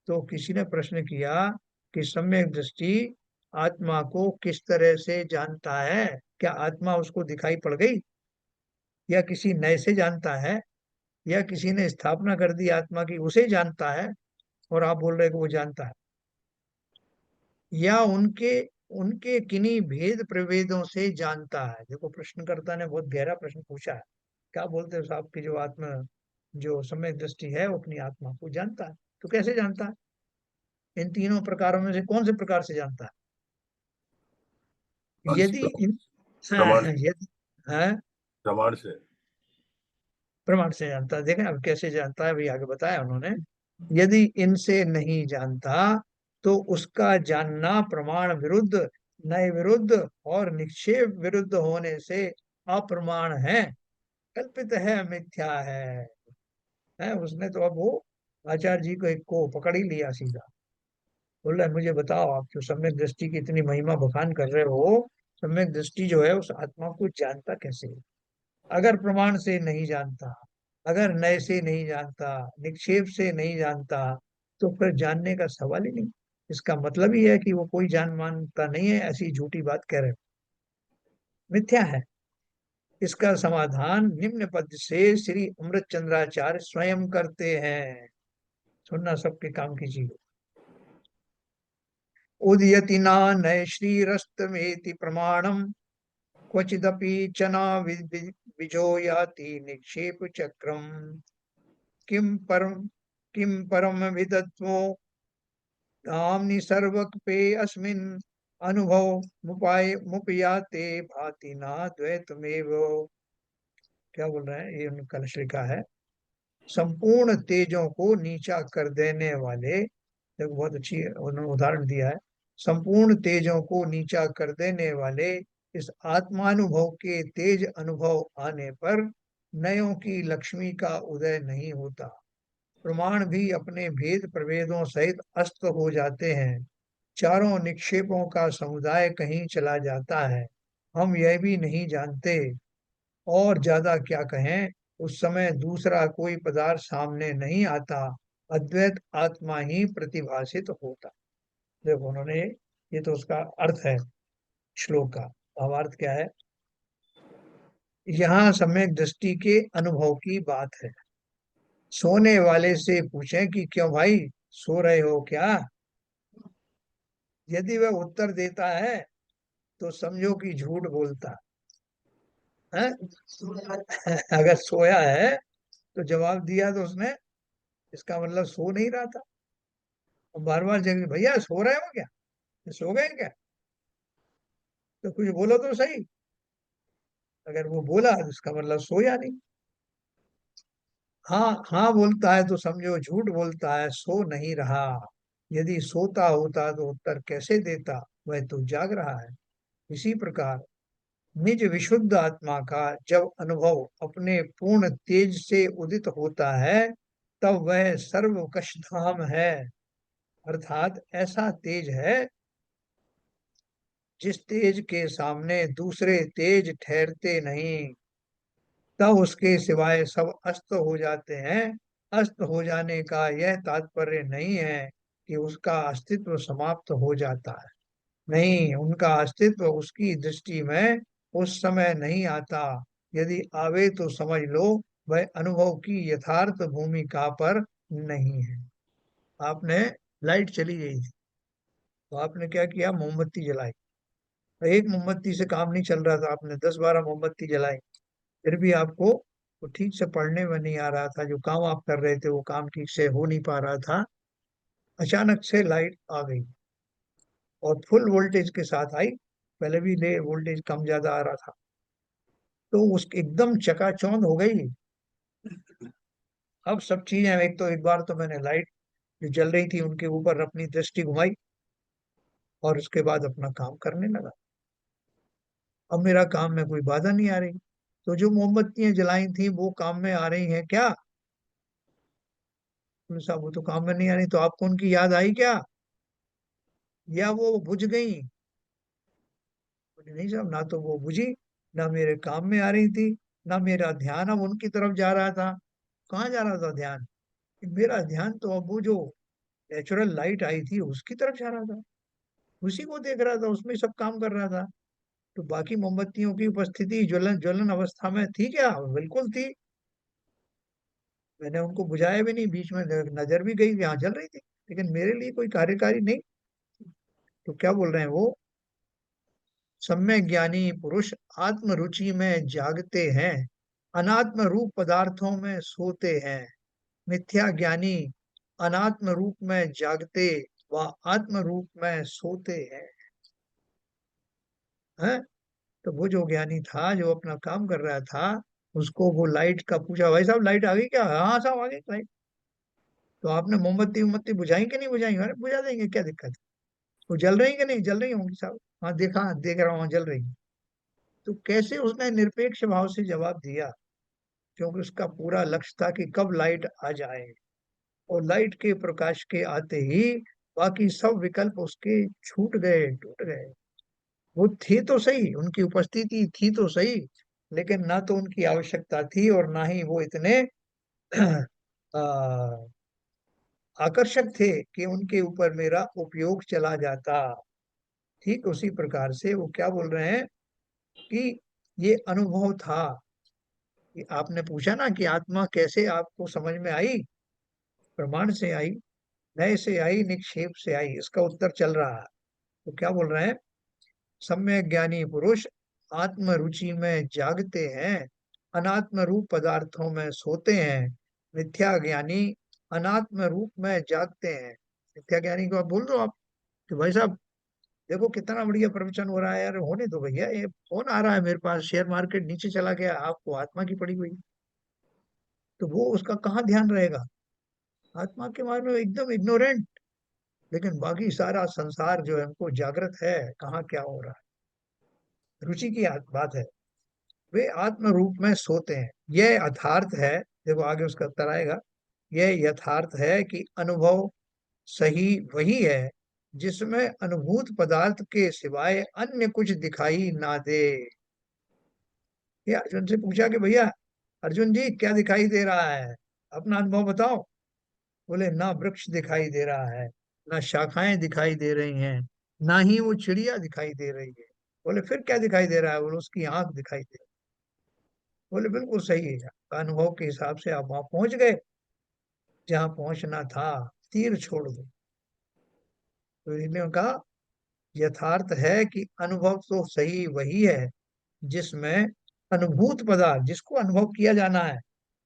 तो किसी ने प्रश्न किया कि सम्यक दृष्टि आत्मा को किस तरह से जानता है, क्या आत्मा उसको दिखाई पड़ गई, या किसी नए से जानता है, या किसी ने स्थापना कर दी आत्मा की उसे जानता है, और आप बोल रहे कि वो जानता है, या उनके उनके किन्हीं भेद प्रभेदों से जानता है? देखो प्रश्नकर्ता ने बहुत गहरा प्रश्न पूछा है। क्या बोलते हो साहब की जो आत्मा, जो सम्यक दृष्टि है वो अपनी आत्मा को जानता है, तो कैसे जानता है? इन तीनों प्रकारों में से कौन से प्रकार से जानता है? बस यदि इन प्रमाण, यदि है, प्रमाण से। प्रमाण से जानता है। देखें अब कैसे जानता है, भी आगे बताया उन्होंने। यदि इनसे नहीं जानता तो उसका जानना प्रमाण विरुद्ध, नए विरुद्ध और निक्षेप विरुद्ध होने से अप्रमाण है, कल्पित है, मिथ्या है। उसने तो अब वो आचार्य जी को एक को पकड़ ही लिया सीधा। बोल रहा है मुझे बताओ, आप जो सम्यक दृष्टि की इतनी महिमा बखान कर रहे हो, सम्यक दृष्टि जो है उस आत्मा को जानता कैसे है? अगर प्रमाण से नहीं जानता, अगर नय से नहीं जानता, निक्षेप से नहीं जानता, तो फिर जानने का सवाल ही नहीं। इसका मतलब ही है कि वो कोई जान मानता नहीं है, ऐसी झूठी बात कह रहे हो, मिथ्या है। इसका समाधान निम्न पद से श्री अमृत चंद्राचार्य स्वयं करते हैं, सुनना सबके काम की चीज। उदयति नय श्रीरस्तमेति प्रमाणम, क्वचिदपि चना विजो याति निक्षेप चक्रम, किम परम किम परम विदत्वो नाम्नि सर्वक पे अस्मिन् अनुभव मुपयाते भाति ना द्वैतमेव। क्या बोल रहे हैं, ये उनका लिखा है। संपूर्ण तेजों को नीचा कर देने वाले, देखो बहुत अच्छी उन्होंने उदाहरण दिया है। संपूर्ण तेजों को नीचा कर देने वाले इस आत्मानुभव के तेज अनुभव आने पर नयों की लक्ष्मी का उदय नहीं होता। प्रमाण भी अपने भेद प्रभेदों सहित अस्त हो जाते हैं। चारों निक्षेपों का समुदाय कहीं चला जाता है। हम यह भी नहीं जानते, और ज्यादा क्या कहें, उस समय दूसरा कोई पदार्थ सामने नहीं आता। अद्वैत आत्मा ही प्रतिभासित होता। देखो उन्होंने, ये तो उसका अर्थ है श्लोक का। भावार्थ क्या है, यहाँ सम्यक दृष्टि के अनुभव की बात है। सोने वाले से पूछें कि क्यों भाई, सो रहे हो क्या? यदि वह उत्तर देता है तो समझो कि झूठ बोलता है। अगर सोया है तो जवाब दिया तो उसने, इसका मतलब सो नहीं रहा था। और बार बार जब भैया सो रहे हो क्या, सो गए क्या, तो कुछ बोलो तो सही। अगर वो बोला तो इसका मतलब सोया नहीं। हाँ हाँ बोलता है तो समझो झूठ बोलता है, सो नहीं रहा। यदि सोता होता तो उत्तर कैसे देता, वह तो जाग रहा है। इसी प्रकार निज विशुद्ध आत्मा का जब अनुभव अपने पूर्ण तेज से उदित होता है, तब वह सर्वकष धाम है। अर्थात ऐसा तेज है जिस तेज के सामने दूसरे तेज ठहरते नहीं। तब उसके सिवाय सब अस्त हो जाते हैं। अस्त हो जाने का यह तात्पर्य नहीं है कि उसका अस्तित्व समाप्त हो जाता है। नहीं, उनका अस्तित्व उसकी दृष्टि में उस समय नहीं आता। यदि आवे तो समझ लो वह अनुभव की यथार्थ भूमिका पर नहीं है। आपने, लाइट चली गई थी तो आपने क्या किया, मोमबत्ती जलाई। एक मोमबत्ती से काम नहीं चल रहा था, आपने 10-12 मोमबत्ती जलाई। फिर भी आपको वो ठीक से पढ़ने में नहीं आ रहा था, जो काम आप कर रहे थे वो काम ठीक से हो नहीं पा रहा था। अचानक से लाइट आ गई और फुल वोल्टेज के साथ आई। पहले भी ले वोल्टेज कम ज्यादा आ रहा था, तो उसके एकदम चकाचौंध हो गई। अब सब चीजें, एक तो एक बार तो मैंने लाइट जो जल रही थी उनके ऊपर अपनी दृष्टि घुमाई और उसके बाद अपना काम करने लगा। अब मेरा काम में कोई बाधा नहीं आ रही। तो जो मोमबत्तियां जलाई थी वो काम में आ रही हैं क्या? बोले साहब वो तो काम में नहीं आ रही, तो आपको उनकी याद आई क्या, या वो बुझ गई? बोले नहीं साहब, ना तो वो बुझी, ना मेरे काम में आ रही थी, ना मेरा ध्यान अब उनकी तरफ जा रहा था। कहाँ जा रहा था ध्यान? मेरा ध्यान तो अब वो जो नेचुरल लाइट आई थी उसकी तरफ जा रहा था। उसी को देख रहा था, उसमें सब काम कर रहा था। तो बाकी मोमबत्तियों की उपस्थिति ज्वलन ज्वलन अवस्था में थी क्या? बिल्कुल थी। मैंने उनको बुझाया भी नहीं, बीच में नजर भी गई, यहाँ जल रही थी, लेकिन मेरे लिए कोई कार्यकारी नहीं। तो क्या बोल रहे हैं वो, सम्यक ज्ञानी पुरुष आत्म रुचि में जागते हैं, अनात्म रूप पदार्थों में सोते हैं। मिथ्या ज्ञानी अनात्म रूप में जागते व आत्म रूप में सोते हैं। तो वो जो ज्ञानी था जो अपना काम कर रहा था, उसको वो लाइट का पूछा, भाई साहब लाइट आ गई क्या? हाँ साहब आ गई लाइट। तो आपने मोमबत्ती उम्मत्ती बुझाई कि नहीं बुझाई? अरे बुझा देंगे, क्या दिक्कत है। वो जल रही कि नहीं जल रही होंगी साहब? हाँ देखा, देख रहा हूँ जल रही। तो कैसे उसने निरपेक्ष भाव से जवाब दिया? क्योंकि उसका पूरा लक्ष्य था कि कब लाइट आ जाए, और लाइट के प्रकाश के आते ही बाकी सब विकल्प उसके छूट गए, टूट गए। वो थे तो सही, उनकी उपस्थिति थी तो सही, लेकिन ना तो उनकी आवश्यकता थी और ना ही वो इतने आ, आकर्षक थे कि उनके ऊपर मेरा उपयोग चला जाता। ठीक उसी प्रकार से वो क्या बोल रहे हैं कि ये अनुभव था, कि आपने पूछा ना कि आत्मा कैसे आपको समझ में आई, प्रमाण से आई, नए से आई, निक्षेप से आई, इसका उत्तर चल रहा है। तो क्या बोल रहे हैं, सम्यक ज्ञानी पुरुष आत्म रुचि में जागते हैं, अनात्म रूप पदार्थों में सोते हैं। मिथ्या ज्ञानी अनात्म रूप में जागते हैं। मिथ्या ज्ञानी को आप बोल दो आप कि भाई साहब देखो कितना बढ़िया प्रवचन हो रहा है यार, होने दो भैया, ये फोन आ रहा है मेरे पास, शेयर मार्केट नीचे चला गया, आपको आत्मा की पड़ी हुई, तो वो उसका कहाँ ध्यान रहेगा? आत्मा के बारे में एकदम इग्नोरेंट। लेकिन बाकी सारा संसार जो है हमको जागृत है, कहाँ क्या हो रहा है, रुचि की बात है। वे आत्म रूप में सोते हैं। यह यथार्थ है, देखो आगे उसका उत्तर आएगा, यह यथार्थ है कि अनुभव सही वही है जिसमें अनुभूत पदार्थ के सिवाय अन्य कुछ दिखाई ना दे। ये अर्जुन से पूछा कि भैया अर्जुन जी क्या दिखाई दे रहा है, अपना अनुभव बताओ। बोले ना वृक्ष दिखाई दे रहा है, ना शाखाएं दिखाई दे रही हैं, ना ही वो चिड़िया दिखाई दे रही है। बोले फिर क्या दिखाई दे रहा है? बोले उसकी आंख दिखाई दे रही है। बोले बिल्कुल सही है, अनुभव के हिसाब से आप वहां पहुंच गए जहां पहुंचना था, तीर छोड़ दो। तो इन्होंने कहा यथार्थ है कि अनुभव तो सही वही है जिसमें अनुभूत पदार्थ, जिसको अनुभव किया जाना है,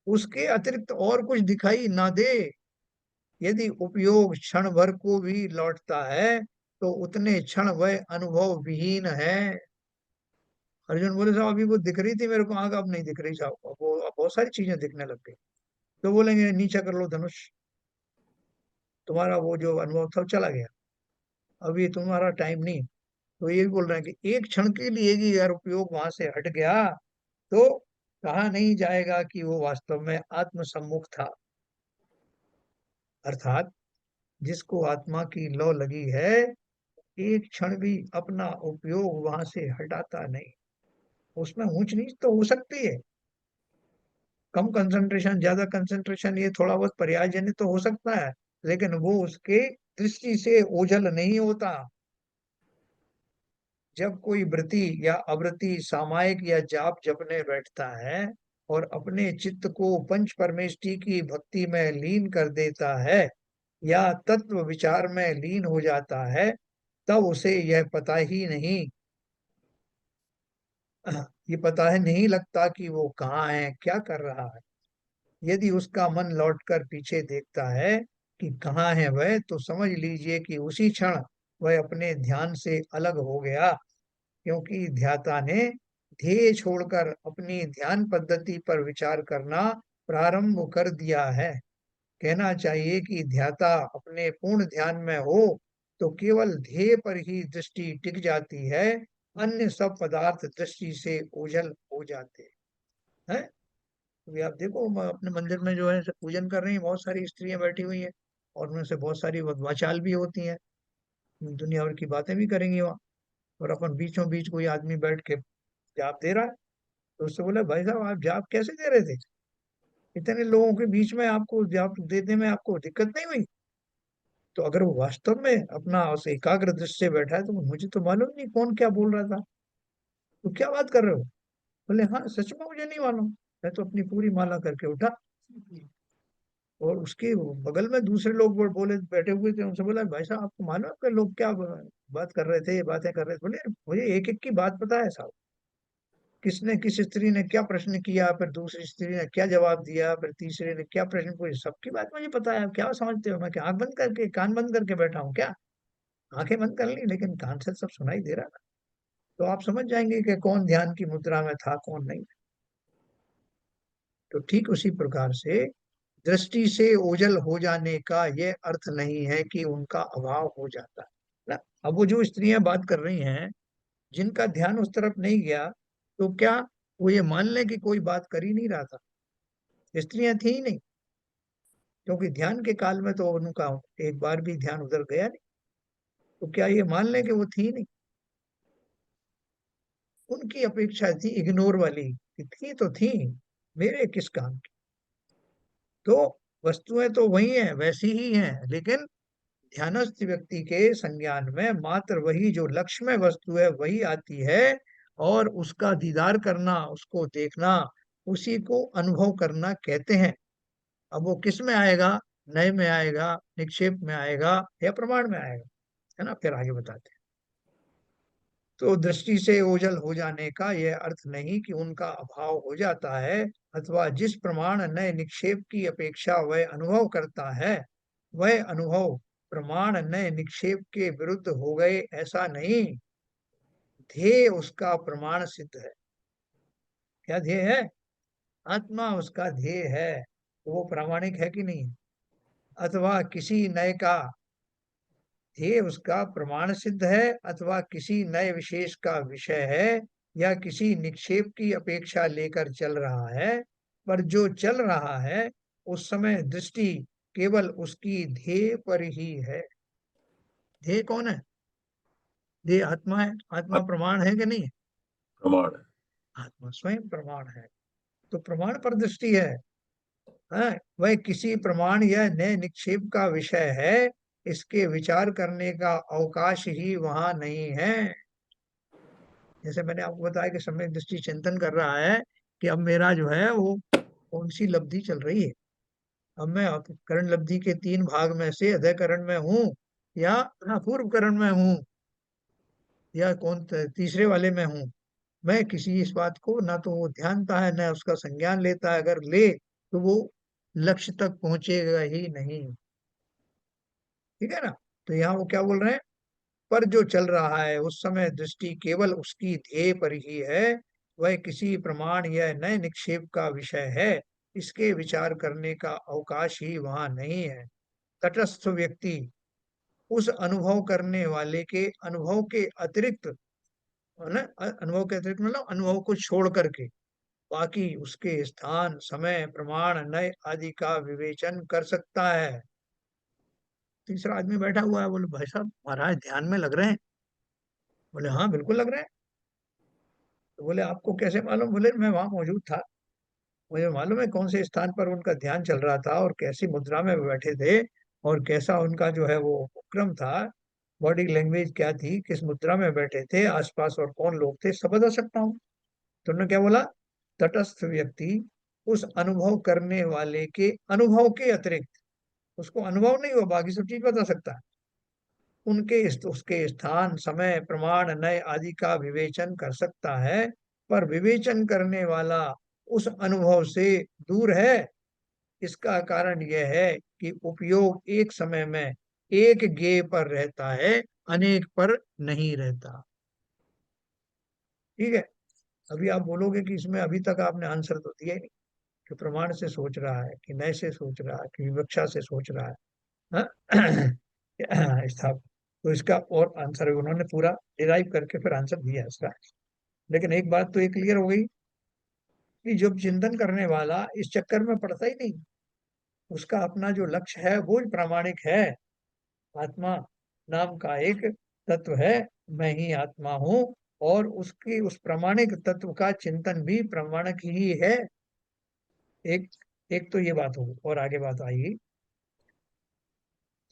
उसके अतिरिक्त और कुछ दिखाई ना दे। यदि उपयोग क्षण भर को भी लौटता है तो उतने क्षण वह अनुभव विहीन है। अर्जुन बोले साहब अभी वो दिख रही थी मेरे को आंख, अब नहीं दिख रही साहब, अब वो अब बहुत सारी चीजें दिखने लग गई। तो बोलेंगे नीचा कर लो धनुष, तुम्हारा वो जो अनुभव था वो चला गया, अभी तुम्हारा टाइम नहीं। तो ये भी बोल रहे हैं कि एक क्षण के लिए भी अगर उपयोग वहां से हट गया तो कहा नहीं जाएगा कि वो वास्तव में आत्म सम्मुख था। अर्थात जिसको आत्मा की लौ लगी है, एक क्षण भी अपना उपयोग वहां से हटाता नहीं। उसमें ऊंच नीच तो हो सकती है, कम कंसंट्रेशन ज्यादा कंसंट्रेशन ये थोड़ा बहुत पर्यायजन्य तो हो सकता है, लेकिन वो उसके दृष्टि से ओझल नहीं होता। जब कोई वृत्ति या अवृत्ति सामायिक या जाप जपने बैठता है और अपने चित्त को पंच परमेष्टि की भक्ति में लीन कर देता है या तत्व विचार में लीन हो जाता है, तब उसे यह पता ही नहीं, ये पता है नहीं लगता कि वो कहाँ है, क्या कर रहा है। यदि उसका मन लौटकर पीछे देखता है कि कहाँ है वह, तो समझ लीजिए कि उसी क्षण वह अपने ध्यान से अलग हो गया, क्योंकि ध्याता ने ध्येय छोड़कर अपनी ध्यान पद्धति पर विचार करना प्रारंभ कर दिया है। कहना चाहिए कि ध्याता अपने पूर्ण ध्यान में हो तो केवल ध्येय पर ही दृष्टि टिक जाती है, अन्य सब पदार्थ दृष्टि से ओझल हो जाते हैं। अभी आप देखो अपने मंदिर में जो है पूजन कर रही हैं, बहुत सारी स्त्रियां बैठी हुई हैं और उनमें से बहुत सारी वाचाल भी होती हैं, दुनिया भर की बातें भी करेंगी वहाँ। और अपन बीचों बीच कोई आदमी बैठ के जाप दे रहा है, तो उससे बोला भाई साहब आप जाप कैसे दे रहे थे, इतने लोगों के बीच में आपको जाप देने में आपको दिक्कत नहीं हुई? तो अगर वो वास्तव में अपना उस एकाग्र दृष्टि से बैठा है तो मुझे तो मालूम नहीं कौन क्या बोल रहा था, तो क्या बात कर रहे हो? बोले हाँ सच में मुझे नहीं मालूम, मैं तो अपनी पूरी माला करके उठा। और उसके बगल में दूसरे लोग बोले बैठे हुए थे, उनसे बोला भाई साहब आपको मालूम है कि लोग क्या बात कर रहे थे, ये बातें कर रहे थे? बोले मुझे एक एक की बात पता है साहब, किसने किस स्त्री ने क्या प्रश्न किया, फिर दूसरी स्त्री ने क्या जवाब दिया, फिर तीसरे ने क्या प्रश्न पूछे, सबकी बात मुझे पता है। क्या समझते हो मैं क्या आंख बंद करके कान बंद करके बैठा हूँ क्या? आंखें बंद कर ली लेकिन कान से सब सुनाई दे रहा था। तो आप समझ जाएंगे कि कौन ध्यान की मुद्रा में था कौन नहीं। तो ठीक उसी प्रकार से दृष्टि से ओझल हो जाने का यह अर्थ नहीं है कि उनका अभाव हो जाता है ना। अब वो जो स्त्रियां बात कर रही हैं जिनका ध्यान उस तरफ नहीं गया, तो क्या वो ये मान लें कि कोई बात कर ही नहीं रहा था? स्त्रियां थी ही नहीं, क्योंकि ध्यान के काल में तो उनका एक बार भी ध्यान उधर गया नहीं। तो क्या ये मान लें कि वो थी नहीं? उनकी अपेक्षा थी इग्नोर वाली कि थी तो थी, मेरे किस काम की। तो वस्तुएं तो वही हैं वैसी ही हैं, लेकिन ध्यानस्थ व्यक्ति के संज्ञान में मात्र वही जो लक्ष्य में वस्तु है वही आती है, और उसका दीदार करना, उसको देखना, उसी को अनुभव करना कहते हैं। अब वो किस में आएगा? नए में आएगा, निक्षेप में आएगा, या प्रमाण में आएगा? है ना, फिर आगे बताते हैं। तो दृष्टि से ओझल हो जाने का यह अर्थ नहीं कि उनका अभाव हो जाता है, अथवा जिस प्रमाण नए निक्षेप की अपेक्षा वह अनुभव करता है, वह अनुभव प्रमाण नए निक्षेप के विरुद्ध हो गए, ऐसा नहीं। ध्येय उसका प्रमाण सिद्ध है। क्या ध्येय है? आत्मा उसका ध्येय है। तो वो प्रामाणिक है कि नहीं? अथवा किसी नए का ध्येय उसका प्रमाण सिद्ध है, अथवा किसी नए विशेष का विषय है, या किसी निक्षेप की अपेक्षा लेकर चल रहा है। पर जो चल रहा है उस समय दृष्टि केवल उसकी ध्येय पर ही है। ध्येय कौन है? ध्येय आत्मा है। आत्मा प्रमाण है कि नहीं? प्रमाण है। आत्मा स्वयं प्रमाण है। तो प्रमाण पर दृष्टि है। वह किसी प्रमाण या नए निक्षेप का विषय है, इसके विचार करने का अवकाश ही वहां नहीं है। जैसे मैंने आपको बताया कि सम्यक दृष्टि चिंतन कर रहा है कि अब मेरा जो है वो कौन सी लब्धि चल रही है। अब मैं करण लब्धि के 3 भाग में से अधः करण में हूँ, या अपूर्व करण में हूँ, या तीसरे वाले में हूँ। मैं किसी इस बात को ना तो वो ध्यानता है, न उसका संज्ञान लेता है। अगर ले तो वो लक्ष्य तक पहुंचेगा ही नहीं। ठीक है ना? तो यहाँ वो क्या बोल रहे हैं? पर जो चल रहा है उस समय दृष्टि केवल उसकी ध्येय पर ही है। वह किसी प्रमाण या नए निक्षेप का विषय है, इसके विचार करने का अवकाश ही वहां नहीं है। तटस्थ व्यक्ति उस अनुभव करने वाले के अनुभव के अतिरिक्त, है ना, अनुभव के अतिरिक्त मतलब अनुभव को छोड़ करके बाकी उसके स्थान, समय, प्रमाण, नए आदि का विवेचन कर सकता है। तीसरा आदमी बैठा हुआ है, बोले भाई साहब महाराज ध्यान में लग रहे हैं। बोले हाँ बिल्कुल लग रहे हैं। तो बोले आपको कैसे मालूम? बोले मैं वहां मौजूद था, मुझे मालूम है कौन से स्थान पर उनका ध्यान चल रहा था और कैसी मुद्रा में वो बैठे थे, और कैसा उनका जो है वो उपक्रम था, बॉडी लैंग्वेज क्या थी, किस मुद्रा में बैठे थे, आसपास और कौन लोग थे, सब बता सकता हूँ। तो उन्होंने क्या बोला? तटस्थ व्यक्ति उस अनुभव करने वाले के अनुभव के अतिरिक्त, उसको अनुभव नहीं हुआ बाकी सब चीज बता सकता है, उसके स्थान, समय, प्रमाण, नए आदि का विवेचन कर सकता है। पर विवेचन करने वाला उस अनुभव से दूर है। इसका कारण यह है कि उपयोग एक समय में एक ज्ञेय पर रहता है, अनेक पर नहीं रहता। ठीक है? अभी आप बोलोगे कि इसमें अभी तक आपने आंसर तो दिया ही नहीं, कि प्रमाण से सोच रहा है कि नए से सोच रहा है कि विवक्षा से सोच रहा है। स्थाप तो इसका और आंसर उन्होंने पूरा डिराइव करके फिर आंसर दिया इसका। लेकिन एक बात तो ये क्लियर हो गई कि जब चिंतन करने वाला इस चक्कर में पड़ता ही नहीं, उसका अपना जो लक्ष्य है वो प्रामाणिक है। आत्मा नाम का एक तत्व है, मैं ही आत्मा हूँ, और उसकी उस प्रामाणिक तत्व का चिंतन भी प्रामाणिक ही है। एक एक तो ये बात होगी, और आगे बात आएगी।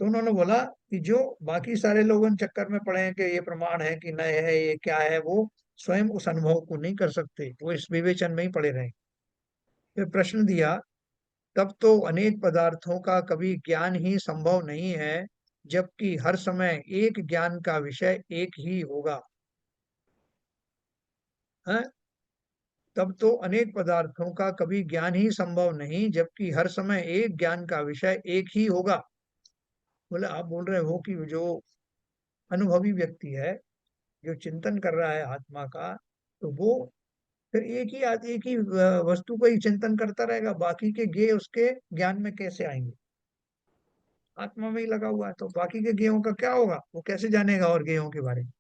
तो उन्होंने बोला कि जो बाकी सारे लोग उन चक्कर में पड़े हैं कि ये प्रमाण है कि नए है, ये क्या है, वो स्वयं उस अनुभव को नहीं कर सकते, वो इस विवेचन में ही पड़े रहे। फिर प्रश्न दिया, तब तो अनेक पदार्थों का कभी ज्ञान ही संभव नहीं है, जबकि हर समय एक ज्ञान का विषय एक ही होगा। है? तब तो अनेक पदार्थों का कभी ज्ञान ही संभव नहीं, जबकि हर समय एक ज्ञान का विषय एक ही होगा। बोले आप बोल रहे हो कि जो अनुभवी व्यक्ति है, जो चिंतन कर रहा है आत्मा का, तो वो फिर एक ही वस्तु को ही चिंतन करता रहेगा, बाकी के ज्ञेय उसके ज्ञान में कैसे आएंगे? आत्मा में ही लगा हुआ है, तो बाकी के ज्ञेयों का क्या होगा? वो कैसे जानेगा और ज्ञेयों के बारे में?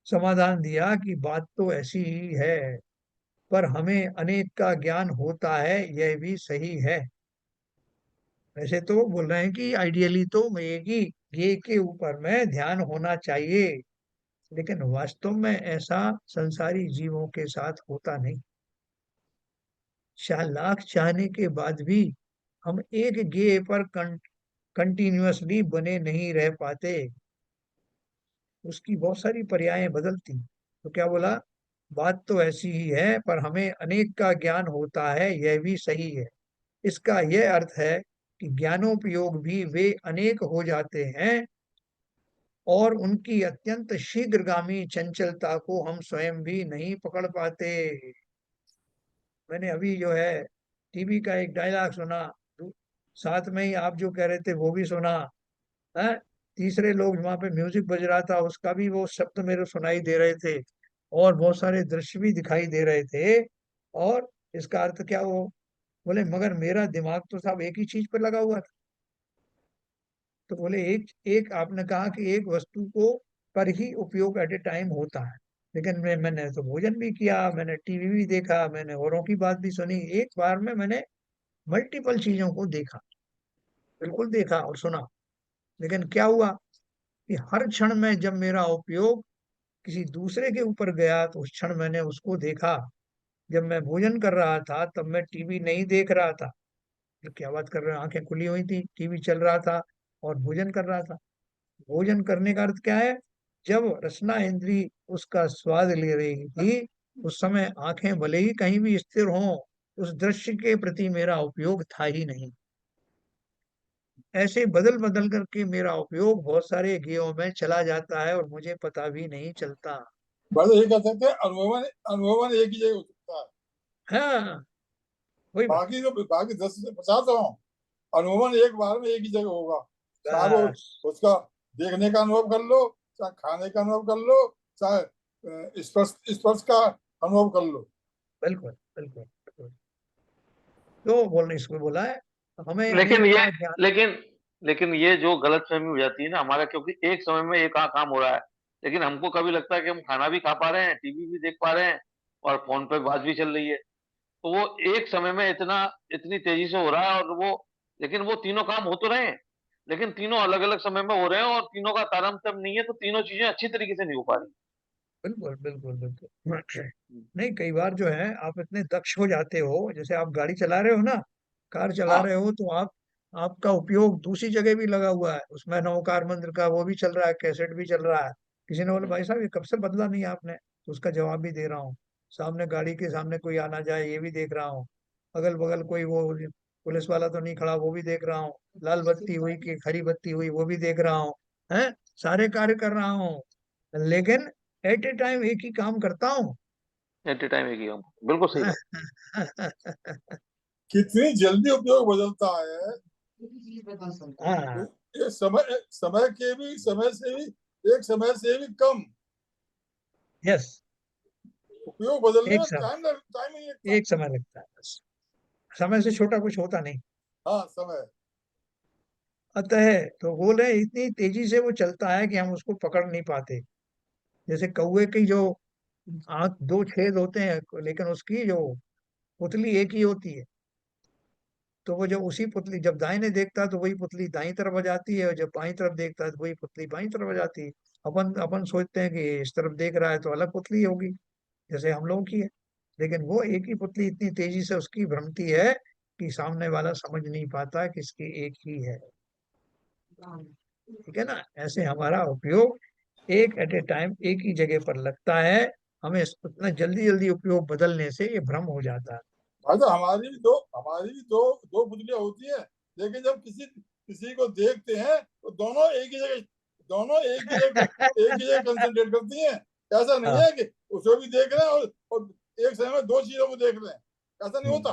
समाधान दिया कि बात तो ऐसी ही है, पर हमें अनेक का ज्ञान होता है, यह भी सही है। वैसे तो बोल रहे हैं कि आइडियली तो एक ही ज्ञेय के ऊपर में ध्यान होना चाहिए, लेकिन वास्तव में ऐसा संसारी जीवों के साथ होता नहीं। लाख चाहने के बाद भी हम एक गेय पर कंटिन्यूअसली बने नहीं रह पाते। उसकी बहुत सारी पर्यायें बदलती। तो क्या बोला? बात तो ऐसी ही है, पर हमें अनेक का ज्ञान होता है, यह भी सही है। इसका यह अर्थ है कि ज्ञानोपयोग भी वे अनेक हो जाते हैं और उनकी अत्यंत शीघ्रगामी चंचलता को हम स्वयं भी नहीं पकड़ पाते। मैंने अभी जो है टीवी का एक डायलॉग सुना, साथ में ही आप जो कह रहे थे वो भी सुना है। तीसरे लोग वहां पे म्यूजिक बज रहा था, उसका भी वो शब्द मेरे सुनाई दे रहे थे, और बहुत सारे दृश्य भी दिखाई दे रहे थे। और इसका अर्थ क्या, वो बोले मगर मेरा दिमाग तो साहब एक ही चीज पर लगा हुआ था। तो बोले एक एक आपने कहा कि एक वस्तु को पर ही उपयोग एट ए टाइम होता है, लेकिन मैंने तो भोजन भी किया, मैंने टीवी भी देखा, मैंने औरों की बात भी सुनी, एक बार में मैंने मल्टीपल चीजों को देखा, बिल्कुल देखा और सुना। लेकिन क्या हुआ कि हर क्षण में जब मेरा उपयोग किसी दूसरे के ऊपर गया तो उस क्षण मैंने उसको देखा। जब मैं भोजन कर रहा था तब मैं टीवी नहीं देख रहा था। तो क्या बात कर रहे हैं, आंखें खुली हुई थी, टीवी चल रहा था और भोजन कर रहा था। भोजन करने का अर्थ क्या है, जब रसना इंद्री उसका स्वाद ले रही थी उस समय आंखें भले ही कहीं भी स्थिर हों, उस दृश्य के प्रति मेरा उपयोग था ही नहीं। ऐसे बदल बदल करके मेरा उपयोग बहुत सारे गेयों में चला जाता है और मुझे पता भी नहीं चलता। बस ये कह सकते हैं, अनुभवन अनुभवन एक ही जगह हो सकता है। हाँ, वही बात। बाकी जो बाकी 10 से 50 हो, अनुभवन एक बार में एक ही जगह होगा। चाहे वो बस, उसका देखने का अनुभव कर लो, चाहे खाने का अनुभव कर लो, चाहे स्पर्श स्पर्श का अनुभव कर लो। बिल्कुल बिल्कुल बिल्कुल। तो बोलने इसको बोला है, हमें लेकिन अनेक ये बार ध्यान। लेकिन लेकिन ये जो गलतफहमी हो जाती है ना हमारा, क्योंकि एक समय में एक काम हो रहा है, लेकिन हमको कभी लगता है कि हम खाना भी खा पा रहे हैं, टीवी भी देख पा रहे हैं और फोन पे बात भी चल रही है। तो वो एक समय में इतनी तेजी से हो रहा है, और वो लेकिन वो तीनों काम हो तो रहे हैं, लेकिन तीनों अलग अलग समय में हो रहे हैं और तीनों का तारतम्य नहीं है, तो तीनों चीजें अच्छी तरीके से नहीं हो पा रही। बिल्कुल बिल्कुल बिल्कुल। नहीं, कई बार जो है आप इतने दक्ष हो जाते हो, जैसे आप गाड़ी चला रहे हो ना, कार चला हाँ, रहे हो, तो आप आपका उपयोग दूसरी जगह भी लगा हुआ है, उसमें नवकार मंत्र का वो भी चल रहा है, कैसेट भी चल रहा है। किसी ने बोला भाई साहब ये कब से बदला नहीं आपने, तो उसका जवाब भी दे रहा हूँ। सामने गाड़ी के सामने कोई आना जाए ये भी देख रहा हूँ, अगल बगल कोई वो पुलिस वाला तो नहीं खड़ा वो भी देख रहा हूँ, लाल बत्ती हुई कि हरी बत्ती हुई वो भी देख रहा हूँ, है सारे कार्य कर रहा हूँ, लेकिन एट ए टाइम एक ही काम करता हूँ। एट ए टाइम एक ही काम, बिल्कुल सही बात। कितनी जल्दी उपयोग बदलता है। हाँ, ये समय समय से भी कम यस, उपयोग बदलने एक में समय, टाइम नहीं लगता। एक समय लगता है बस, समय से छोटा कुछ होता नहीं। हाँ, समय। अतः तो बोल रहे हैं, इतनी तेजी से वो चलता है कि हम उसको पकड़ नहीं पाते। जैसे कौवे की जो आंख दो छेद होते हैं, लेकिन उसकी जो पुतली एक ही होती है। तो वो जब उसी पुतली जब दाहिने देखता है तो वही पुतली दाईं तरफ आ जाती है, और जब बाईं तरफ देखता है तो वही पुतली बाईं तरफ आ जाती है। अपन अपन सोचते हैं कि इस तरफ देख रहा है तो अलग पुतली होगी, जैसे हम लोगों की है। लेकिन वो एक ही पुतली इतनी तेजी से उसकी भ्रमती है कि सामने वाला समझ नहीं पाता कि इसकी एक ही है। ठीक है ना, ऐसे हमारा उपयोग एक एट ए टाइम एक ही जगह पर लगता है, हमें उतना जल्दी जल्दी उपयोग बदलने से ये भ्रम हो जाता है। भाई तो हमारी भी दो पुतलियां होती है, लेकिन जब किसी किसी को देखते हैं तो दोनों एक ही जगह कंसंट्रेट करती हैं। ऐसा नहीं हाँ, है कि उसे भी देख रहे हैं और एक समय में दो चीजों को देख रहे हैं। ऐसा नहीं होता।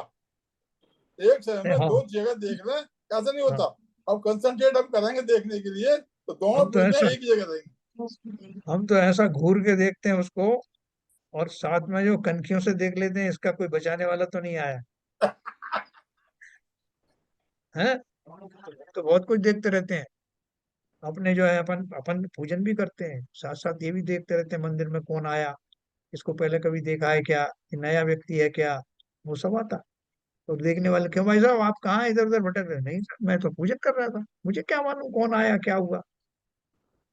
एक समय में हाँ, दो जगह देख रहे हैं, ऐसा नहीं हाँ। होता। अब कंसंट्रेट हम करेंगे देखने के लिए तो दोनों हम तो पुतलियां ऐसा एक ही जगह रहेंगी। हम तो ऐसा घूर के देखते हैं उसको, और साथ में जो कनखियों से देख लेते हैं, इसका कोई बचाने वाला तो नहीं आया है। तो बहुत कुछ देखते रहते हैं। अपने जो है अपन अपन पूजन भी करते हैं, साथ साथ ये भी देखते रहते हैं मंदिर में कौन आया, इसको पहले कभी देखा है क्या, ये नया व्यक्ति है क्या, वो सब आता। तो देखने वाले क्यों भाई साहब आप कहाँ इधर उधर भटक रहे, नहीं सर मैं तो पूजन कर रहा था, मुझे क्या मालूम कौन आया क्या हुआ,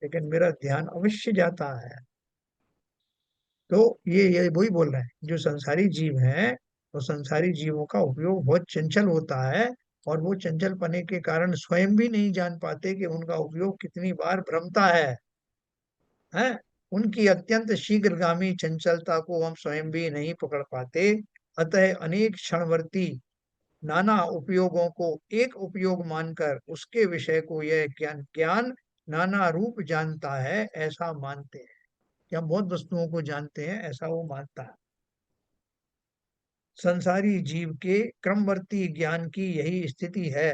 लेकिन मेरा ध्यान अवश्य जाता है। तो ये वही बोल रहे हैं, जो संसारी जीव हैं, तो संसारी जीवों का उपयोग बहुत चंचल होता है, और वो चंचल पने के कारण स्वयं भी नहीं जान पाते कि उनका उपयोग कितनी बार भ्रमता है। उनकी अत्यंत शीघ्रगामी चंचलता को हम स्वयं भी नहीं पकड़ पाते। अतः अनेक क्षणवर्ती नाना उपयोगों को एक उपयोग मानकर उसके विषय को यह ज्ञान ज्ञान नाना रूप जानता है ऐसा मानते हैं, कि हम बहुत वस्तुओं को जानते हैं ऐसा वो मानता है। संसारी जीव के क्रमवर्ती ज्ञान की यही स्थिति है।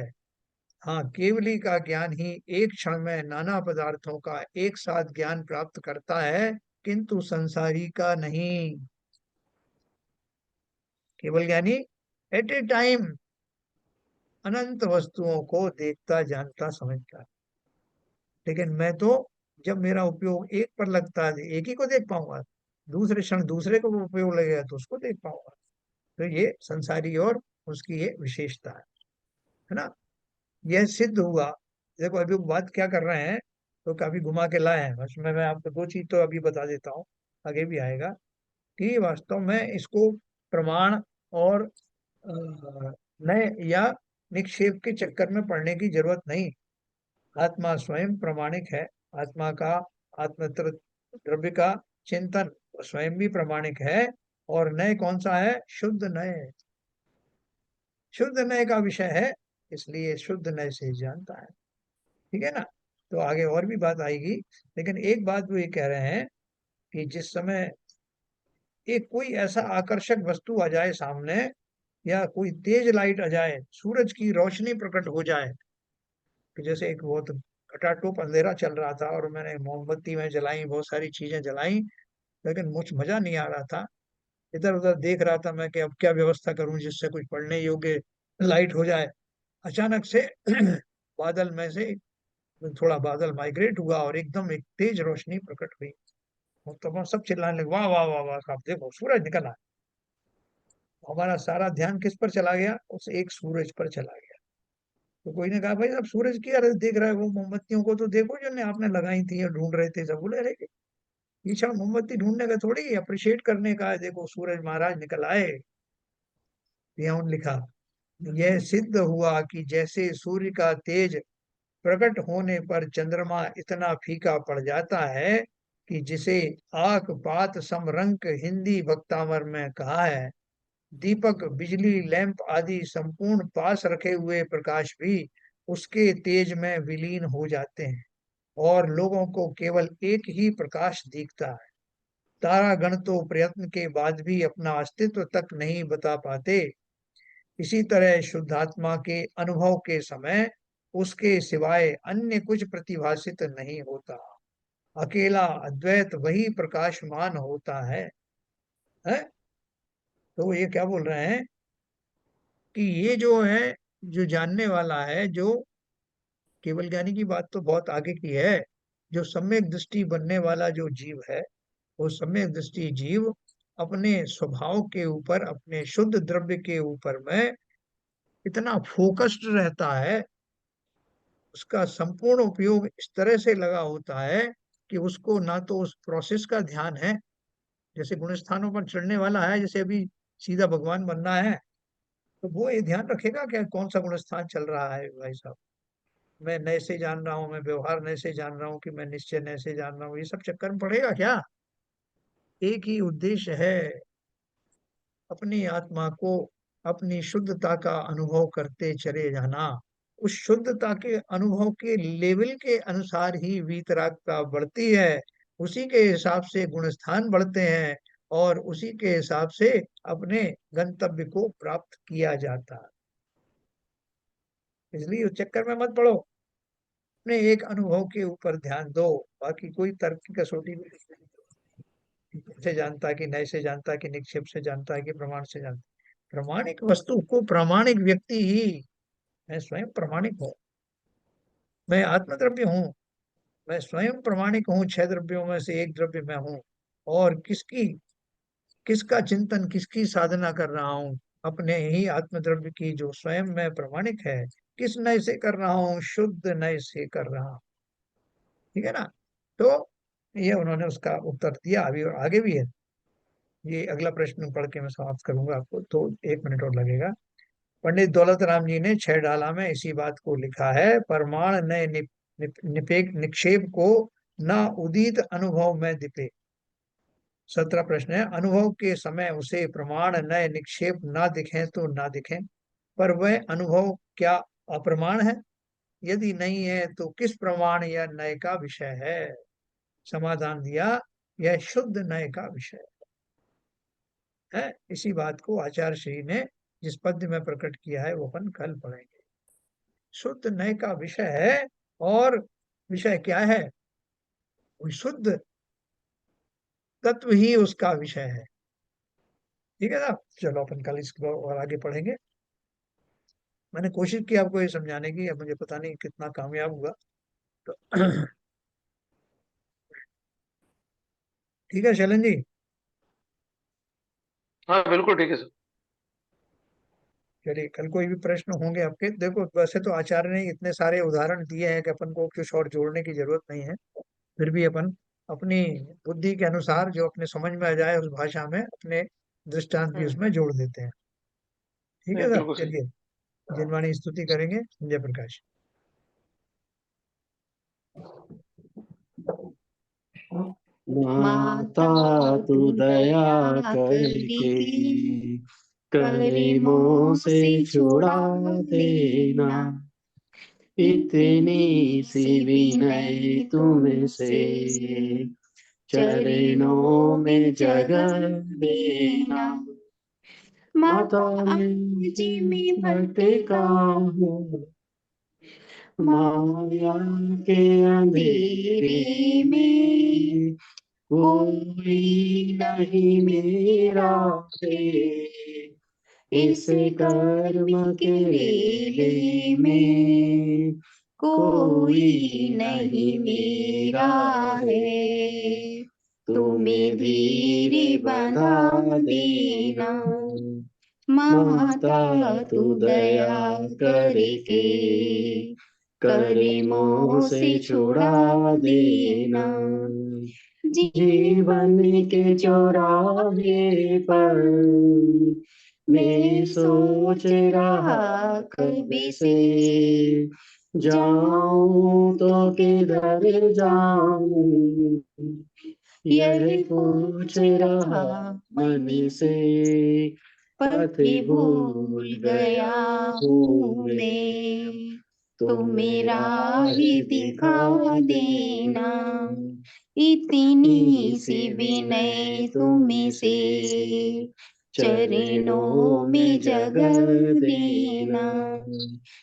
हाँ, केवली का ज्ञान ही एक क्षण में नाना पदार्थों का एक साथ ज्ञान प्राप्त करता है, किंतु संसारी का नहीं। केवल ज्ञानी एट ए टाइम अनंत वस्तुओं को देखता, जानता, समझता है। लेकिन मैं तो जब मेरा उपयोग एक पर लगता है एक ही को देख पाऊंगा, दूसरे क्षण दूसरे को उपयोग लगेगा तो उसको देख पाऊंगा। तो ये संसारी और उसकी ये विशेषता है ना। यह सिद्ध हुआ। देखो अभी वो बात क्या कर रहे हैं, तो काफी घुमा के लाए हैं। बस मैं आपको दो चीज तो अभी बता देता हूँ, आगे भी आएगा, कि वास्तव में इसको प्रमाण और नए या निक्षेप के चक्कर में पड़ने की जरूरत नहीं। आत्मा स्वयं प्रमाणिक है। आत्मा का, आत्म द्रव्य का चिंतन स्वयं भी प्रमाणिक है। और नय कौन सा है? शुद्ध नय। शुद्ध नय का विषय है, इसलिए शुद्ध नय से जानता है। ठीक है ना। तो आगे और भी बात आएगी, लेकिन एक बात वो ये कह रहे हैं कि जिस समय एक कोई ऐसा आकर्षक वस्तु आ जाए सामने, या कोई तेज लाइट आ जाए, सूरज की रोशनी प्रकट हो जाए, कि जैसे एक बहुत खटाटोप अंधेरा चल रहा था और मैंने मोमबत्ती में जलाई, बहुत सारी चीजें जलाई, लेकिन मुझ मजा नहीं आ रहा था। इधर उधर देख रहा था मैं कि अब क्या व्यवस्था करूं जिससे कुछ पढ़ने योग्य लाइट हो जाए। अचानक से बादल में से थोड़ा बादल माइग्रेट हुआ और एकदम एक तेज रोशनी प्रकट हुई। और तब हम सब चिल्लाने लगे, वाह वाह वाह वाह साहब, देखो सूरज निकला। हमारा सारा ध्यान किस पर चला गया? उस एक सूरज पर चला गया। तो कोई ने कहा, भाई अब सूरज की अरे देख रहे हो, वो मोमबत्तियों को तो देखो जो ने आपने लगाई थी और ढूंढ रहे थे। सब बोले, अरे ये क्षण मोमबत्ती ढूंढने का थोड़ी, अप्रिशिएट करने का है, देखो सूरज महाराज निकल आए। यहाँ लिखा, यह सिद्ध हुआ कि जैसे सूर्य का तेज प्रकट होने पर चंद्रमा इतना फीका पड़ जाता है कि जिसे आंख पात समरंक हिंदी वक्तावर में कहा है, दीपक, बिजली, लैंप आदि संपूर्ण पास रखे हुए प्रकाश भी उसके तेज में विलीन हो जाते हैं और लोगों को केवल एक ही प्रकाश दिखता है। तारागण तो प्रयत्न के बाद भी अपना अस्तित्व तक नहीं बता पाते। इसी तरह शुद्धात्मा के अनुभव के समय उसके सिवाय अन्य कुछ प्रतिभासित नहीं होता। अकेला अद्वैत वही प्रकाशमान होता है? तो ये क्या बोल रहे हैं कि ये जो है, जो जानने वाला है, जो केवल ज्ञानी की बात तो बहुत आगे की है, जो सम्यक दृष्टि बनने वाला जो जीव है, वो सम्यक दृष्टि जीव अपने स्वभाव के ऊपर, अपने शुद्ध द्रव्य के ऊपर में इतना फोकस्ड रहता है, उसका संपूर्ण उपयोग इस तरह से लगा होता है कि उसको ना तो उस प्रोसेस का ध्यान है, जैसे गुण स्थानों पर चढ़ने वाला है, जैसे अभी सीधा भगवान बनना है, तो वो ये ध्यान रखेगा क्या कौन सा गुण स्थान चल रहा है। भाई साहब, मैं नए से जान रहा हूँ, मैं व्यवहार नए से जान रहा हूँ, कि मैं निश्चय नए से जान रहा हूँ, ये सब चक्कर में पड़ेगा क्या? एक ही उद्देश्य है, अपनी आत्मा को अपनी शुद्धता का अनुभव करते चले जाना। उस शुद्धता के अनुभव के लेवल के अनुसार ही वीतरागता बढ़ती है, उसी के हिसाब से गुणस्थान बढ़ते हैं, और उसी के हिसाब से अपने गंतव्य को प्राप्त किया जाता है। इसलिए उस चक्कर में मत पड़ो, अपने एक अनुभव के ऊपर ध्यान दो। बाकी कोई तर्क की कसौटी में से जानता है कि नए से जानता है कि निक्षेप से जानता है कि प्रमाण से जानता है। प्रमाणिक वस्तु को प्रामाणिक व्यक्ति ही, मैं स्वयं प्रमाणिक हूँ, मैं आत्मद्रव्य हूँ, मैं स्वयं प्रमाणिक हूँ, 6 द्रव्यों में से एक द्रव्य मैं हूँ। और किसका चिंतन, किसकी साधना कर रहा हूँ? अपने ही आत्मद्रव्य की, जो स्वयं में प्रमाणिक है। किस नय से कर रहा हूँ? शुद्ध नय से कर रहा हूँ। ठीक है ना। तो ये उन्होंने उसका उत्तर दिया। अभी और आगे भी है, ये अगला प्रश्न पढ़ के मैं समाप्त करूंगा, आपको तो 1 मिनट और लगेगा। पंडित दौलत राम जी ने 6 डाला में इसी बात को लिखा है, परमाण न निक्षेप को न उदित अनुभव में दिपे। 17 प्रश्न है, अनुभव के समय उसे प्रमाण नए निक्षेप ना दिखे तो ना दिखे, पर वह अनुभव क्या अप्रमाण है? यदि नहीं है तो किस प्रमाण यह नय का विषय है? समाधान दिया, यह शुद्ध नय का विषय है। इसी बात को आचार्य श्री ने जिस पद्य में प्रकट किया है वो अपन कल पढ़ेंगे। शुद्ध नय का विषय है, और विषय क्या है? वो शुद्ध तत्व ही उसका विषय है। ठीक है ना? चलो अपन कल इसको और आगे पढ़ेंगे। मैंने कोशिश की आपको ये समझाने की, अब मुझे पता नहीं कितना कामयाब हुआ। तो ठीक है शैलन जी? हाँ बिल्कुल ठीक है सर। चलिए, कल कोई भी प्रश्न होंगे आपके, देखो वैसे तो आचार्य ने इतने सारे उदाहरण दिए हैं कि अपन को कुछ और जोड़ने की जरूरत नहीं है। फिर भी अपन अपनी बुद्धि के अनुसार जो अपने समझ में आ जाए उस भाषा में अपने दृष्टांत भी उसमें जोड़ देते हैं। ठीक है नहीं सर? बिल्कुल सही। चलिए, जिनवाणी स्तुति करेंगे। जय प्रकाश। माता तू दया करके कलीमों से छुड़ा देना, इतनी सी विनय तुमसे चरणों में जगह देना। माता जी में भटका हूँ, माया के अंधेरे में कोई नहीं मेरा है, इस कर्म के वेले में कोई नहीं मेरा है, तुम्हें धीरे बंधा देना। माता तू दया करके कलीमों से छुड़ा देना, जीवन के चौराहे पर मैं सोच रहा कभी से, जाऊं तो किधर जाऊं, यही पूछ रहा मन से, पथ भूल गया हूँ मैं, तो मेरा ही दिखा देना, इतनी सी विनय तुम्हें से चरणों में जगह देना।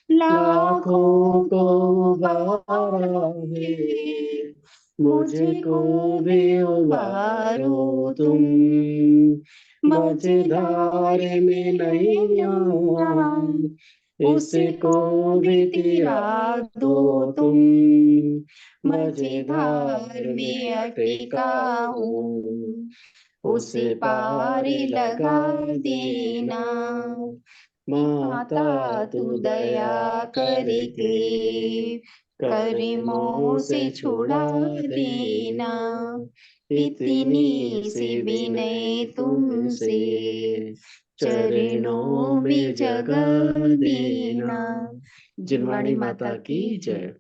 लाखों को उबारा है, मुझको भी उबारो तुम, मझधार में नहीं आया, उसको भी तिरा दो तुम, मझधार में अटका हूँ, उस पार लगा देना। माता तू दया करके करीमों से छुड़ा देना, इतनी सी विनय तुमसे चरणों में जगह देना। जिनवाणी माता की जय।